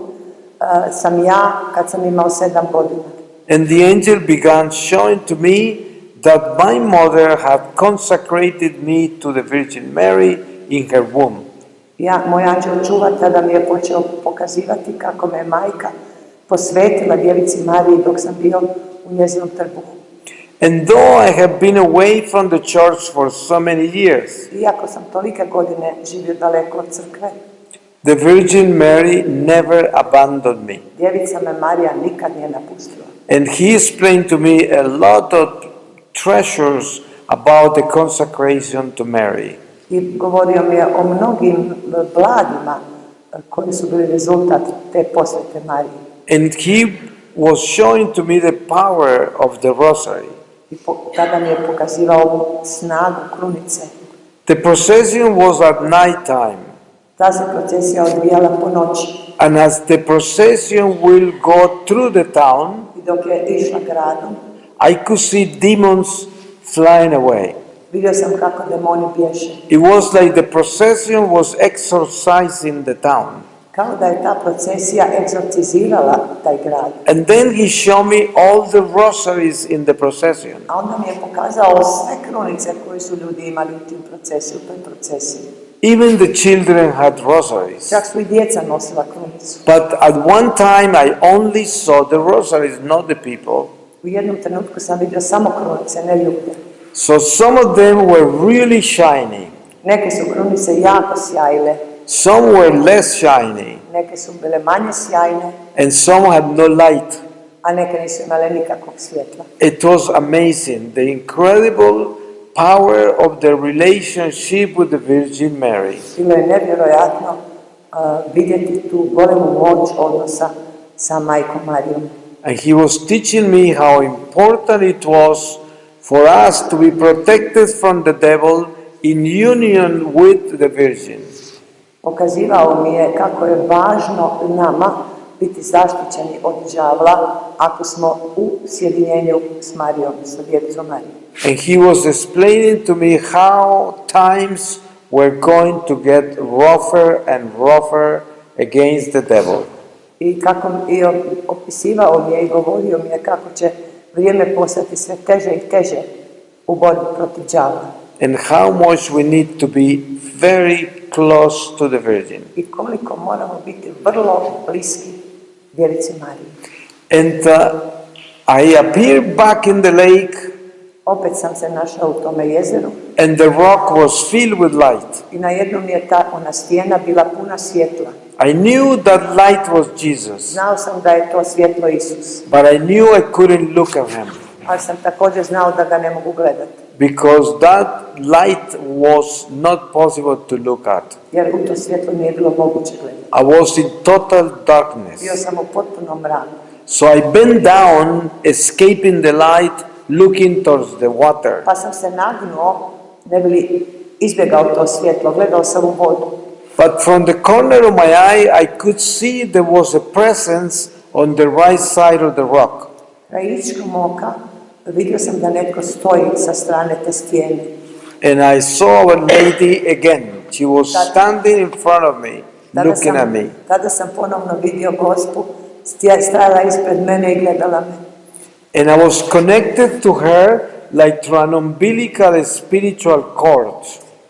sam ja kad sam imao 7 godina. And the angel began showing to me that my mother had consecrated me to the Virgin Mary in her womb. Moj anđel čuvar tada mi je počeo pokazivati kako me majka posvetila Djevici Mariji dok sam bio u njezinom trbuhu. And though I have been away from the church for so many years, Iako sam tolike godine živio daleko od crkve, the Virgin Mary never abandoned me. Djevica me Marija nikad nije napustila. And he explained to me a lot of treasures about the consecration to Mary. I govorio mi je o mnogim blagima koji su bili rezultat te posvete Mariji. And he was showing to me the power of the rosary. I tada mi je pokazivao snagu krunice. The procession was at night time. Ta se procesija odvijala po noći. And as the procession will go through the town, I dok je išla gradom, I could see demons flying away. vidio sam kako demoni bježe. It was like the procession was exorcising the town. Kao da je ta procesija egzorcizirala taj grad. And then he showed me all the rosaries in the procession. A onda mi je pokazao sve krunice koje su ljudi imali u toj procesiji. Even the children had rosaries. Čak su i djeca nosila krunicu. But at one time I only saw the rosaries, not the people. U jednom trenutku sam vidio samo krunice, ne ljude. So some of them were really shiny. Neke su krunice jako sjajile. Some were less shiny. Neke su bile manje sjajne, And some had no light. a neke nisu imale nikakvog svjetla. It was amazing, the incredible power of the relationship with the Virgin Mary. Bilo je nevjerojatno vidjeti tu golemu moć odnosa sa majkom Marijom. And he was teaching me how important it was for us to be protected from the devil in union with the Virgin. Pokazivao mi je kako je važno nama biti zaštićeni od đavla ako smo u sjedinjenju s Marijom, sa Djevicom Marijom. And he was explaining to me how times were going to get rougher and rougher against the devil. I opisivao mi je i govorio mi je kako će vrijeme postati sve teže i teže u borbi protiv đavla. And how much we need to be very close to the Virgin. I koliko moramo biti vrlo bliski Djevici Mariji. And I appeared back in the lake. Opet sam se našao u tome jezeru. And the rock was filled with light. I na jednom je ona stijena bila puna svjetla. I knew that light was Jesus. Znao sam da je to svjetlo Isus. But I knew I couldn't look at him. Ali sam također znao da ga ne mogu gledati. Because that light was not possible to look at. Jer u to svjetlo nije bilo moguće gledati. I was in total darkness. Bio sam u potpunom mraku. So I bent down, escaping the light, looking towards the water. Pa sam se nagnuo, ne bi li izbjegao to svjetlo, gledao sam u vodu. But from the corner of my eye, I could see there was a presence on the right side of the rock. Krajičkom oka vidio sam da netko stoji sa strane te stijene. And I saw a lady again. She was standing in front of me, looking at me. Tada sam ponovno vidio Gospu, stajala ispred mene i gledala me. And I was connected to her like through an umbilical spiritual cord.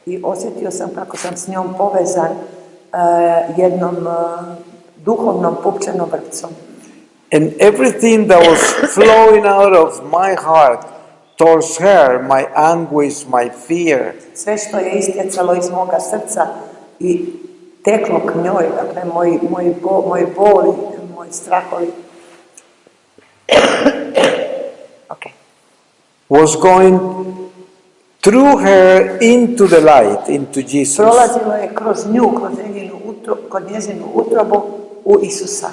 I osjetio sam kako sam s njom povezan jednom duhovnom pupčanom vrpcom. And everything that was flowing out of my heart towards her, my anguish, my fear, Sve što je istjecalo iz moga srca i teklo k njoj, dakle moji boli, moji strahovi, okay, was going through her into the light, into Jesus. prolazilo je kroz nju, kroz njezinu utrobu u Isusa.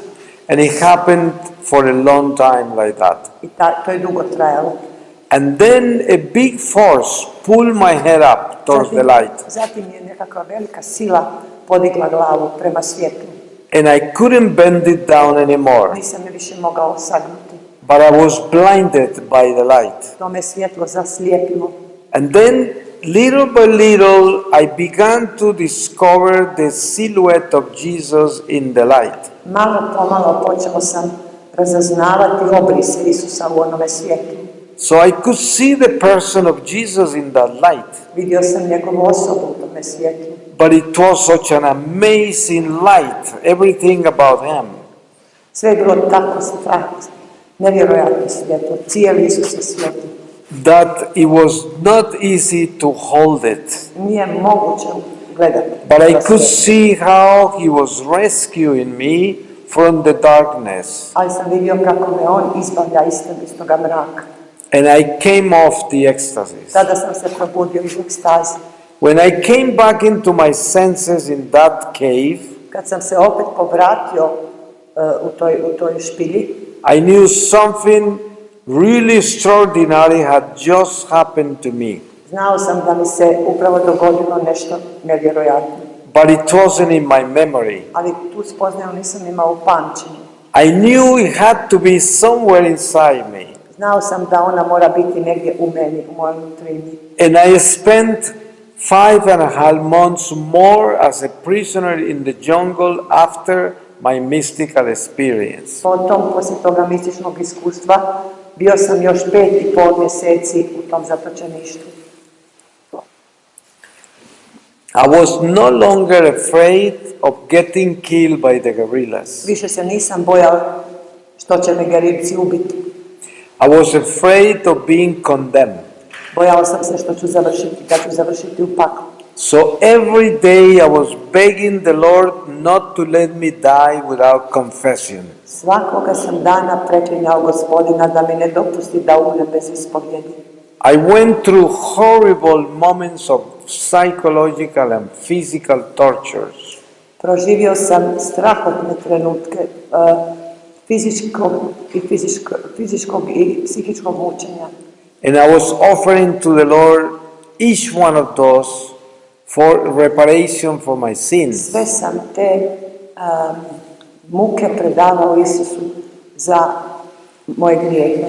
And it happened for a long time like that. I to je dugo trajalo. And then a big force pulled my head up towards the light. Zatim je nekakva velika sila podigla glavu prema svjetlu. And I couldn't bend it down anymore. Nisam je više mogao sagnuti. But I was blinded by the light. To me svjetlo zaslijepilo. And then, little by little, I began to discover the silhouette of Jesus in the light. Malo pomalo počeo sam razaznavati obrise Isusa u onome svjetlu. So I could see the person of Jesus in that light. Vidio sam njegovu osobu u tome svjetlu. But it was such an amazing light, everything about him. Sve je bilo tako strahno, nevjerojatno svjetlo, cijeli Isus je svjetlo. That it was not easy to hold it. Nije moguće gledati. But I could see how he was rescuing me from the darkness. Ali sam vidio kako me on izbavlja iz toga mraka. And I came off the ecstasy. Tada sam se probudio iz ekstaze. When I came back into my senses in that cave, Kad sam se opet povratio u toj špilji, I knew something really extraordinary had just happened to me. znao sam da mi se upravo dogodilo nešto nevjerojatno. But it wasn't in my memory. Ali tu spoznaju nisam imao u pamćenju. I knew it had to be somewhere inside me. Znao sam da ona mora biti negdje u meni, u mojoj nutrini. And I spent 5.5 months more as a prisoner in the jungle after my mystical experience. Potom, poslije toga mističnog iskustva, bio sam još 5,5 mjeseci u tom zatočeništvu. I was no longer afraid of getting killed by the guerrillas. Više se nisam bojao što će me gerilci ubiti. I was afraid of being condemned. Bojao sam se što ću završiti u paklu. So every day I was begging the Lord not to let me die without confession. Svakoga sam dana preklinjao Gospodina da mi ne dopusti da umrem bez ispovjedi. I went through horrible moments of psychological and physical tortures. Proživio sam strahotne trenutke fizičkog i psihičkog mučenja. And I was offering to the Lord each one of those for reparation for my sins. Sve sam te muke predavao Isusu za moje grijehe.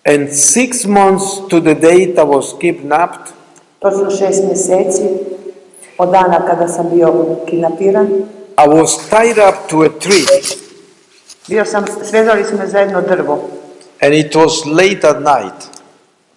And 6 months to the date I was kidnapped, Točno 6 mjeseci od dana kada sam bio kidnapiran. I was tied up to a tree. Svezali su me za jedno drvo. And it was late at night.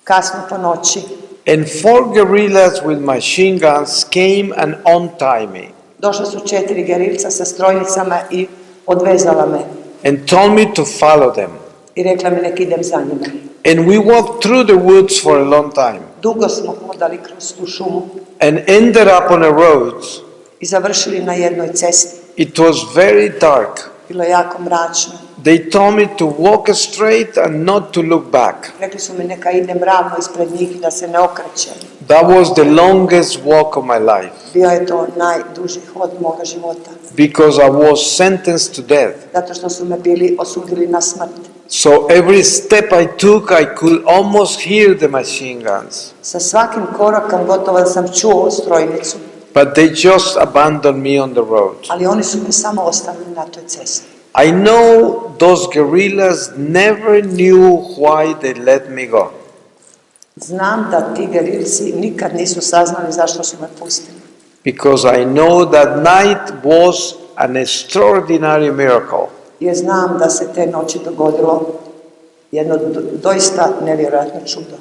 Kasno po noći. And 4 guerrillas with machine guns came and untied me. Došla su 4 gerilca sa strojnicama i odvezala me. And told me to follow them. I rekla mi nek idem za njima. And we walked through the woods for a long time. Dugo smo hodali kroz tu šumu. And ended up on a road. I završili na jednoj cesti. It was very dark. Bilo je jako mračno. They told me to walk straight and not to look back. Rekli su mi neka idem ravno ispred njih i da se ne okrećem. That was the longest walk of my life. Bio je to najduži hod moga života. Because I was sentenced to death. Zato što su me bili osudili na smrt. So every step I took, I could almost hear the machine guns. Sa svakim korakom gotovo da sam čuo strojnicu, But they just abandoned me on the road. ali oni su me samo ostavili na toj cesti. I know those guerrillas never knew why they let me go. Znam da ti gerilci nikad nisu saznali zašto su me pustili. Because I know that night was an extraordinary miracle. Jer znam da se te noći dogodilo jedno doista nevjerojatno čudo.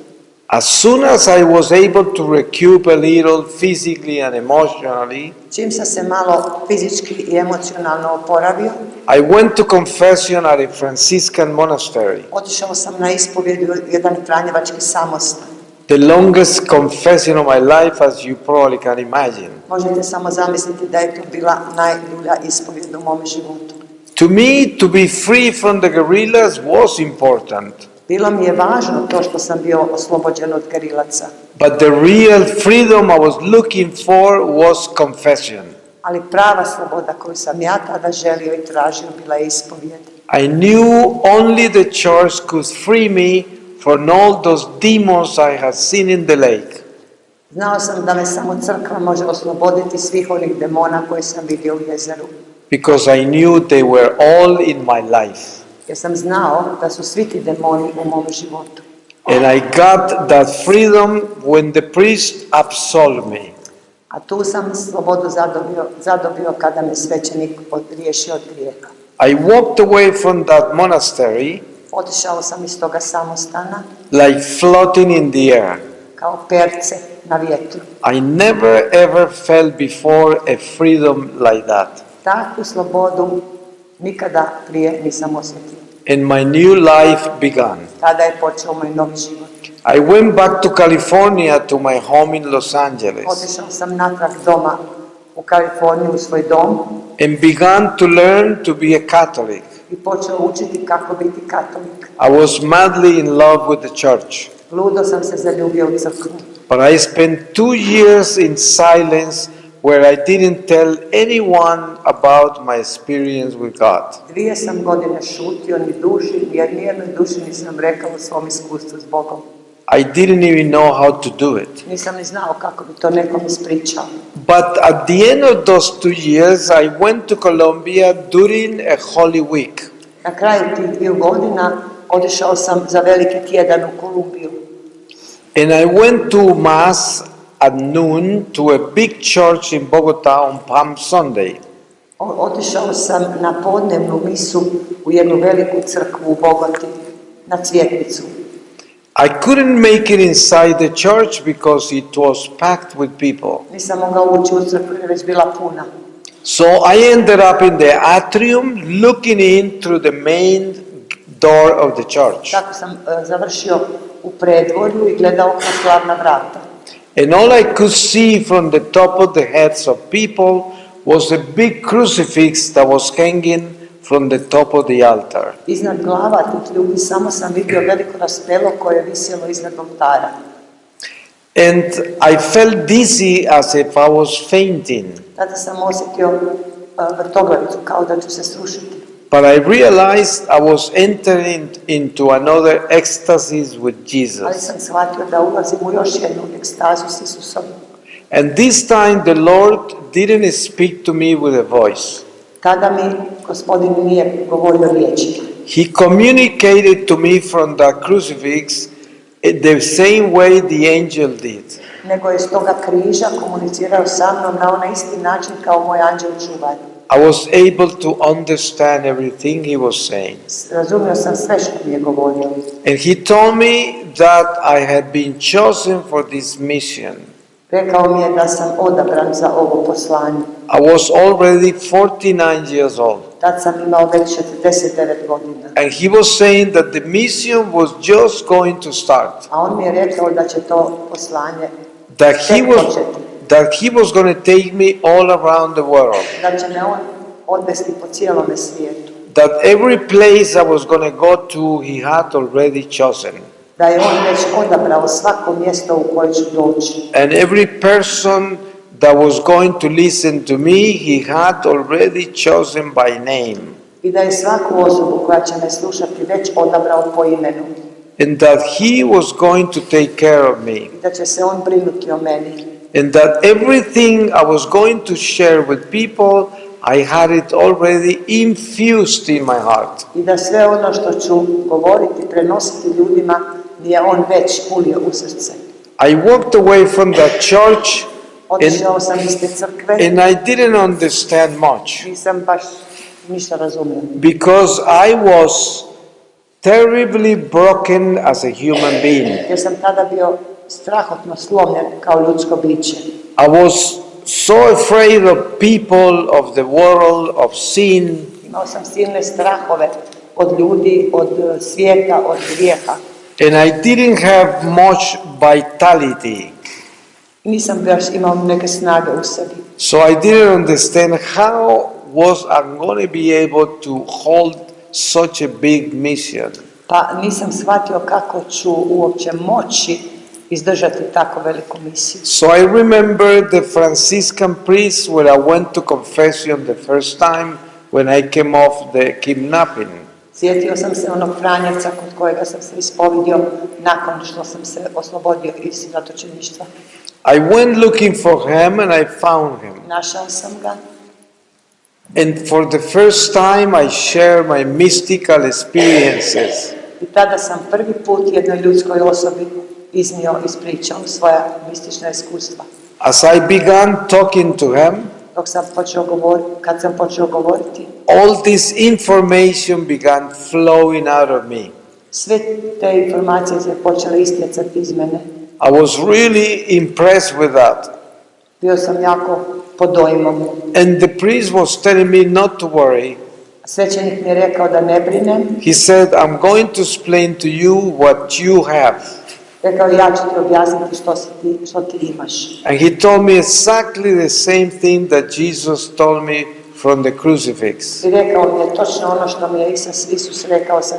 As soon as I was able to recoup a little physically and emotionally, Čim sam se malo fizički i emocionalno oporavio, I went to confession at a Franciscan monastery, otišao sam na ispovjed u jedan franjevački samostan. the longest confession of my life, as you probably can imagine. Možete samo zamisliti da je to bila najdulja ispovjed u mome životu. To me, to be free from the guerrillas was important, Bilo mi je važno to što sam bio oslobođen od gerilaca, but the real freedom I was looking for was confession. ali prava sloboda koju sam ja tada želio i tražio bila je ispovjed. I knew only the church could free me from all those demons I had seen in the lake. Znao sam da me samo crkva može osloboditi svih onih demona koje sam vidio u jezeru, Because I knew they were all in my life. jer sam znao da su svi ti demoni u mom životu. And I got that freedom when the priest absolved me. A tu sam slobodu zadobio kada me svećenik odriješio od grijeha. I walked away from that monastery Otišao sam iz toga samostana like floating in the air. kao perce na vjetru. I never ever felt before a freedom like that. Takvu slobodu nikada prije nisam osjetio. And my new life began. Tada je počeo moj novi život. I went back to California to my home in Los Angeles Otišao sam natrag doma u Kaliforniju u svoj dom and began to learn to be a Catholic. i počeo učiti kako biti katolik. I was madly in love with the church, Ludo sam se zaljubio u crkvu. but I spent 2 years in silence where I didn't tell anyone about my experience with God. 2 sam godine šutio, nijednoj duši nisam rekao o svom iskustvu s Bogom. I didn't even know how to do it. Nisam ni znao kako bi to nekom ispričao. But at the end of those 2 years, I went to Columbia during a Holy Week. Na kraju tih 2 godina otišao sam za veliki tjedan u Kolumbiju. And I went to Mass at noon to a big church in Bogota on Palm Sunday. Otišao sam na podnevnu misu u jednu veliku crkvu u Bogoti, na Cvjetnicu. I couldn't make it inside the church because it was packed with people. Nisam mogao ući u crkvu jer je već bila puna. So I ended up in the atrium looking in through the main door of the church. Tako sam završio u predvorju i gledao kroz glavna vrata. And all I could see from the top of the heads of people was a big crucifix that was hanging from the top of the altar. Iznad glava tih ljudi samo sam vidio veliko raspelo koje je visjelo iznad oltara. And I felt dizzy as if I was fainting. Tada sam osjetio vrtoglavicu kao da ću se srušiti. But I realized I was entering into another ecstasy with Ali Jesus. sam shvatio da ulazim u još jednu ekstazu s Isusom. And this time the Lord didn't speak to me with a voice. Tada mi Gospodin nije govorio riječi. He communicated to me from that crucifix the same way the angel did. Nego je s toga križa komunicirao sa mnom na onaj isti način kao moj anđel čuvar. I was able to understand everything he was saying. Razumio sam sve što mi je govorio. And he told me that I had been chosen for this mission. Rekao mi je da sam odabran za ovo poslanje. I was already 49 years old. Tad sam imao već 49 godina. And he was saying that the mission was just going to start. A on mi je rekao da će to poslanje That tek početi. he was going to take me all around the world. Da će me on odvesti po cijelome svijetu. That every place I was going to go to, he had already chosen. Da je on već odabrao svako mjesto u koje ću doći. And every person that was going to listen to me, he had already chosen by name. I da je svaku osobu koja će me slušati već odabrao po imenu. And that He was going to take care of me. I da će se on brinuti o meni. And that everything I was going to share with people, I had it already infused in my heart. I da sve ono što ću govoriti, prenositi ljudima, je on već ulio u srce. I walked away from that church Otišao sam iz te crkve. and I didn't understand much. Nisam baš ništa razumio. Because I was terribly broken as a human being. Jer sam tada bio strahotno slomljen kao ljudsko biće. I was so afraid of people, of the world, of sin. Imao sam silne strahove od ljudi, od svijeta, od grijeha. And I didn't have much vitality. Nisam baš imao neke snage u sebi. So I didn't understand how was I going to be able to hold such a big mission. Pa nisam shvatio kako ću uopće moći izdržati tako veliku misiju. So I remember the Franciscan priest where I went to confession the first time when I came off the kidnapping. Sjetio sam se onog Franjevca kod kojega sam se ispovidio nakon što sam se oslobodio iz zatočeništva. I went looking for him and I found him. Našao sam ga. And for the first time I shared my mystical experiences. I tada sam prvi put jednoj ljudskoj osobi ispričao svoja mistična iskustva. As I began talking to him, kad sam počeo govoriti, all this information began flowing out of me. Sve te informacije se počele istjecati iz mene. I was really impressed with that. Bio sam jako pod dojmom. And the priest was telling me not to worry. Svećenik mi je rekao da ne brinem. He said, I'm going to explain to you what you have. Rekao, ja ću ti objasniti što ti imaš. And he told me exactly the same thing that Jesus told me from the crucifix. I rekao mi je točno ono što mi je Isus rekao sa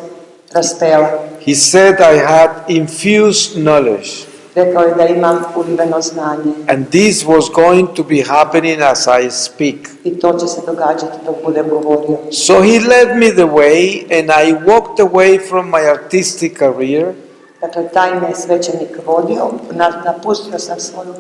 raspela. He said I had infused knowledge. Rekao je da imam uliveno znanje. And this was going to be happening as I speak. I to će se događati dok budem govorio. So he led me the way and I walked away from my artistic career. Dakle, taj me svećenik vodio, napustio sam svoju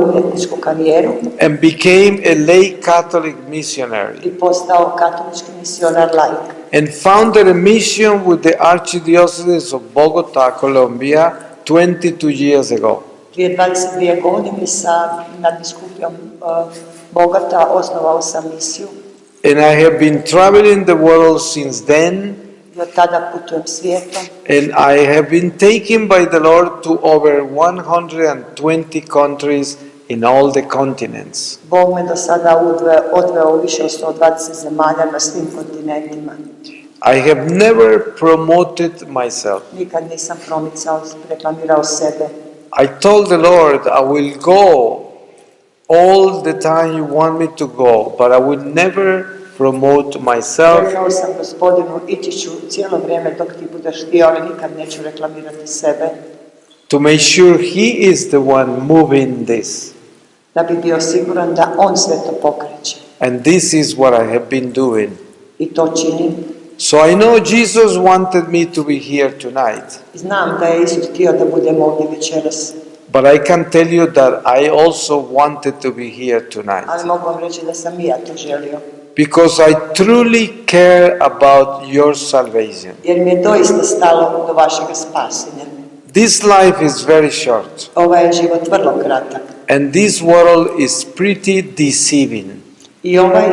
umjetničku karijeru. And became a lay Catholic missionary. I postao katolički misionar laik. And founded a mission with the Archdiocese of Bogota, Colombia, 22 years ago. Prije 22 godine sa nadbiskupijom Bogota osnovao sam misiju. And I have been traveling the world since then. I od tada putujem svijetom. And I have been taken by the Lord to over 120 countries in all the continents. Bog me do sada odveo više od 120 zemalja na svim kontinentima. I have never promoted myself. Nikad nisam promicao, reklamirao sebe. I told the Lord I will go all the time you want me to go, but I would never promote myself. Rekao sam Gospodinu, ići ću cijelo vrijeme dok ti budeš htio, ali nikad neću reklamirati sebe. To make sure He is the one moving this. Da bi bio siguran da on sve to pokreće. And this is what I have been doing. I to činim. So I know Jesus wanted me to be here tonight. Znam da je Isus htio da budem ovdje večeras. But I can tell you that I also wanted to be here tonight. Ali mogu vam reći da sam i ja to želio. Because I truly care about your salvation. Jer mi je doista stalo do vašega spasenja. This life is very short. Ovaj je život vrlo kratak. And this world is pretty deceiving. I ovaj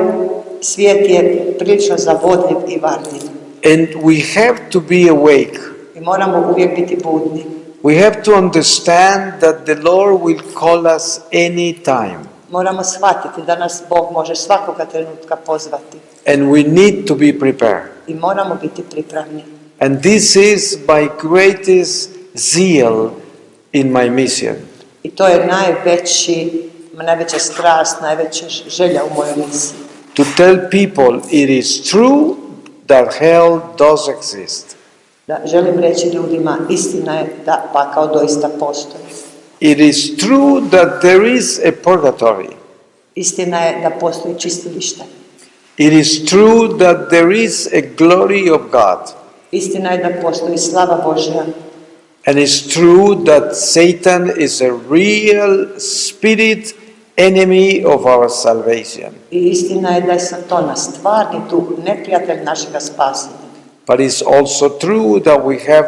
svijet je prilično zavodljiv i varljiv. And we have to be awake. I moramo uvijek biti budni. We have to understand that the Lord will call us anytime. Moramo shvatiti da nas Bog može svakoga trenutka pozvati. And we need to be prepared. I moramo biti pripravni. And this is my greatest zeal in my mission. I to je najveća strast, najveća želja u mojoj misiji. To tell people it is true that hell does exist. Da želim reći ljudima, istina je da pakao doista postoji. It is true that there is a purgatory. Istina je da postoji čistilište. It is true that there is a glory of God. Istina je da postoji slava Božja. And it's true that Satan is a real spirit enemy of our salvation. I istina je da je Satana stvarni duh, neprijatelj našega spasenja. But it's also true that we have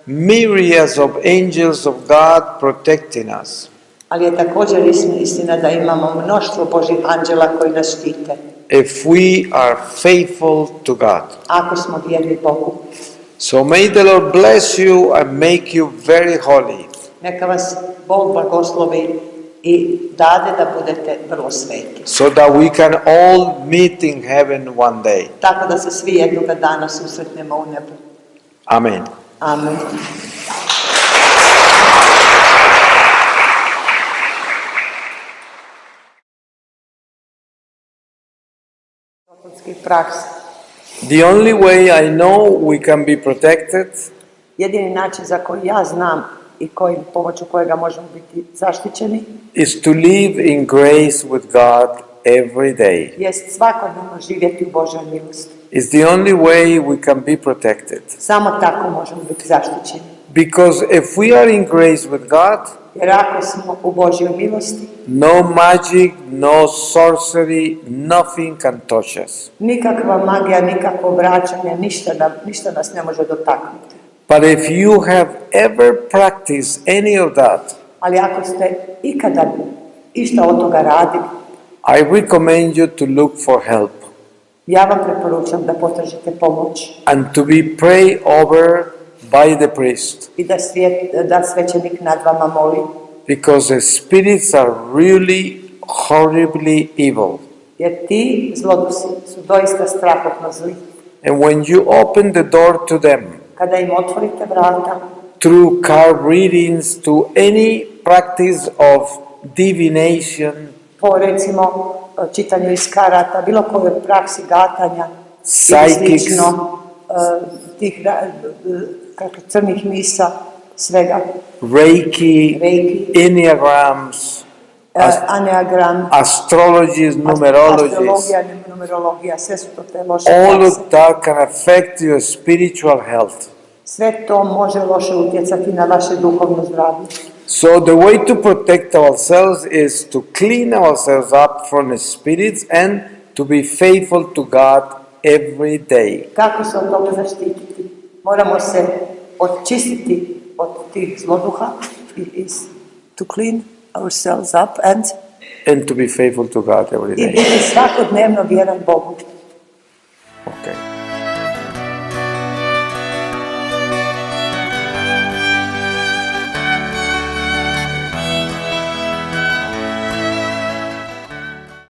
myriads of angels of God protecting us. Ali je također istina da imamo mnoštvo Božjih anđela koji nas štite. If we are faithful to God. Ako smo vjerni Bogu. So may the Lord bless you and make you very holy. Neka vas Bog blagoslovi i dade da budete vrlo sveti. So that we can all meet in heaven one day. Tako da se svi jednoga dana susretnemo u nebu. Amen. Amen. The only way I know we can be protected jedini način za koji ja znam i pomoću kojega možemo biti zaštićeni is to live in grace with God every day. Jest svakodnevno živjeti u Božoj milosti. It's the only way we can be protected. Samo tako možemo biti zaštićeni. Because if we are in grace with God, jer ako smo u Božjoj milosti, no magic, no sorcery, nothing can touch us. Nikakva magija, nikakvo obraćanje, ništa nas ne može dotaknuti. But if you have ever practiced any of that, ali ako ste ikada išta od toga radili, I recommend you to look for help. Ja vam preporučam da potražite pomoć. And to be prayed over by the priest. I da svećenik nad vama moli. Because the spirits are really horribly evil. Jer ti zlodusi su doista strahotno zli. And when you open the door to them, kada im otvorite vrata, through card readings, to any practice of divination, po recimo čitanju iz karata, bilo kojoj praksi gatanja, psychics, tih crnih misa, svega. Reiki, enneagrams, astrology, numerologija, sve su to te loše all prakse. of that can affect your spiritual health. Sve to može loše utjecati na vaše duhovno zdravlje. So the way to protect ourselves is to clean ourselves up from the spirits and to be faithful to God every day. Kako se od toga zaštititi? Moramo se očistiti od tih zloduha, to clean ourselves up and to be faithful to God every day. I biti svakodnevno vjeran Bogu.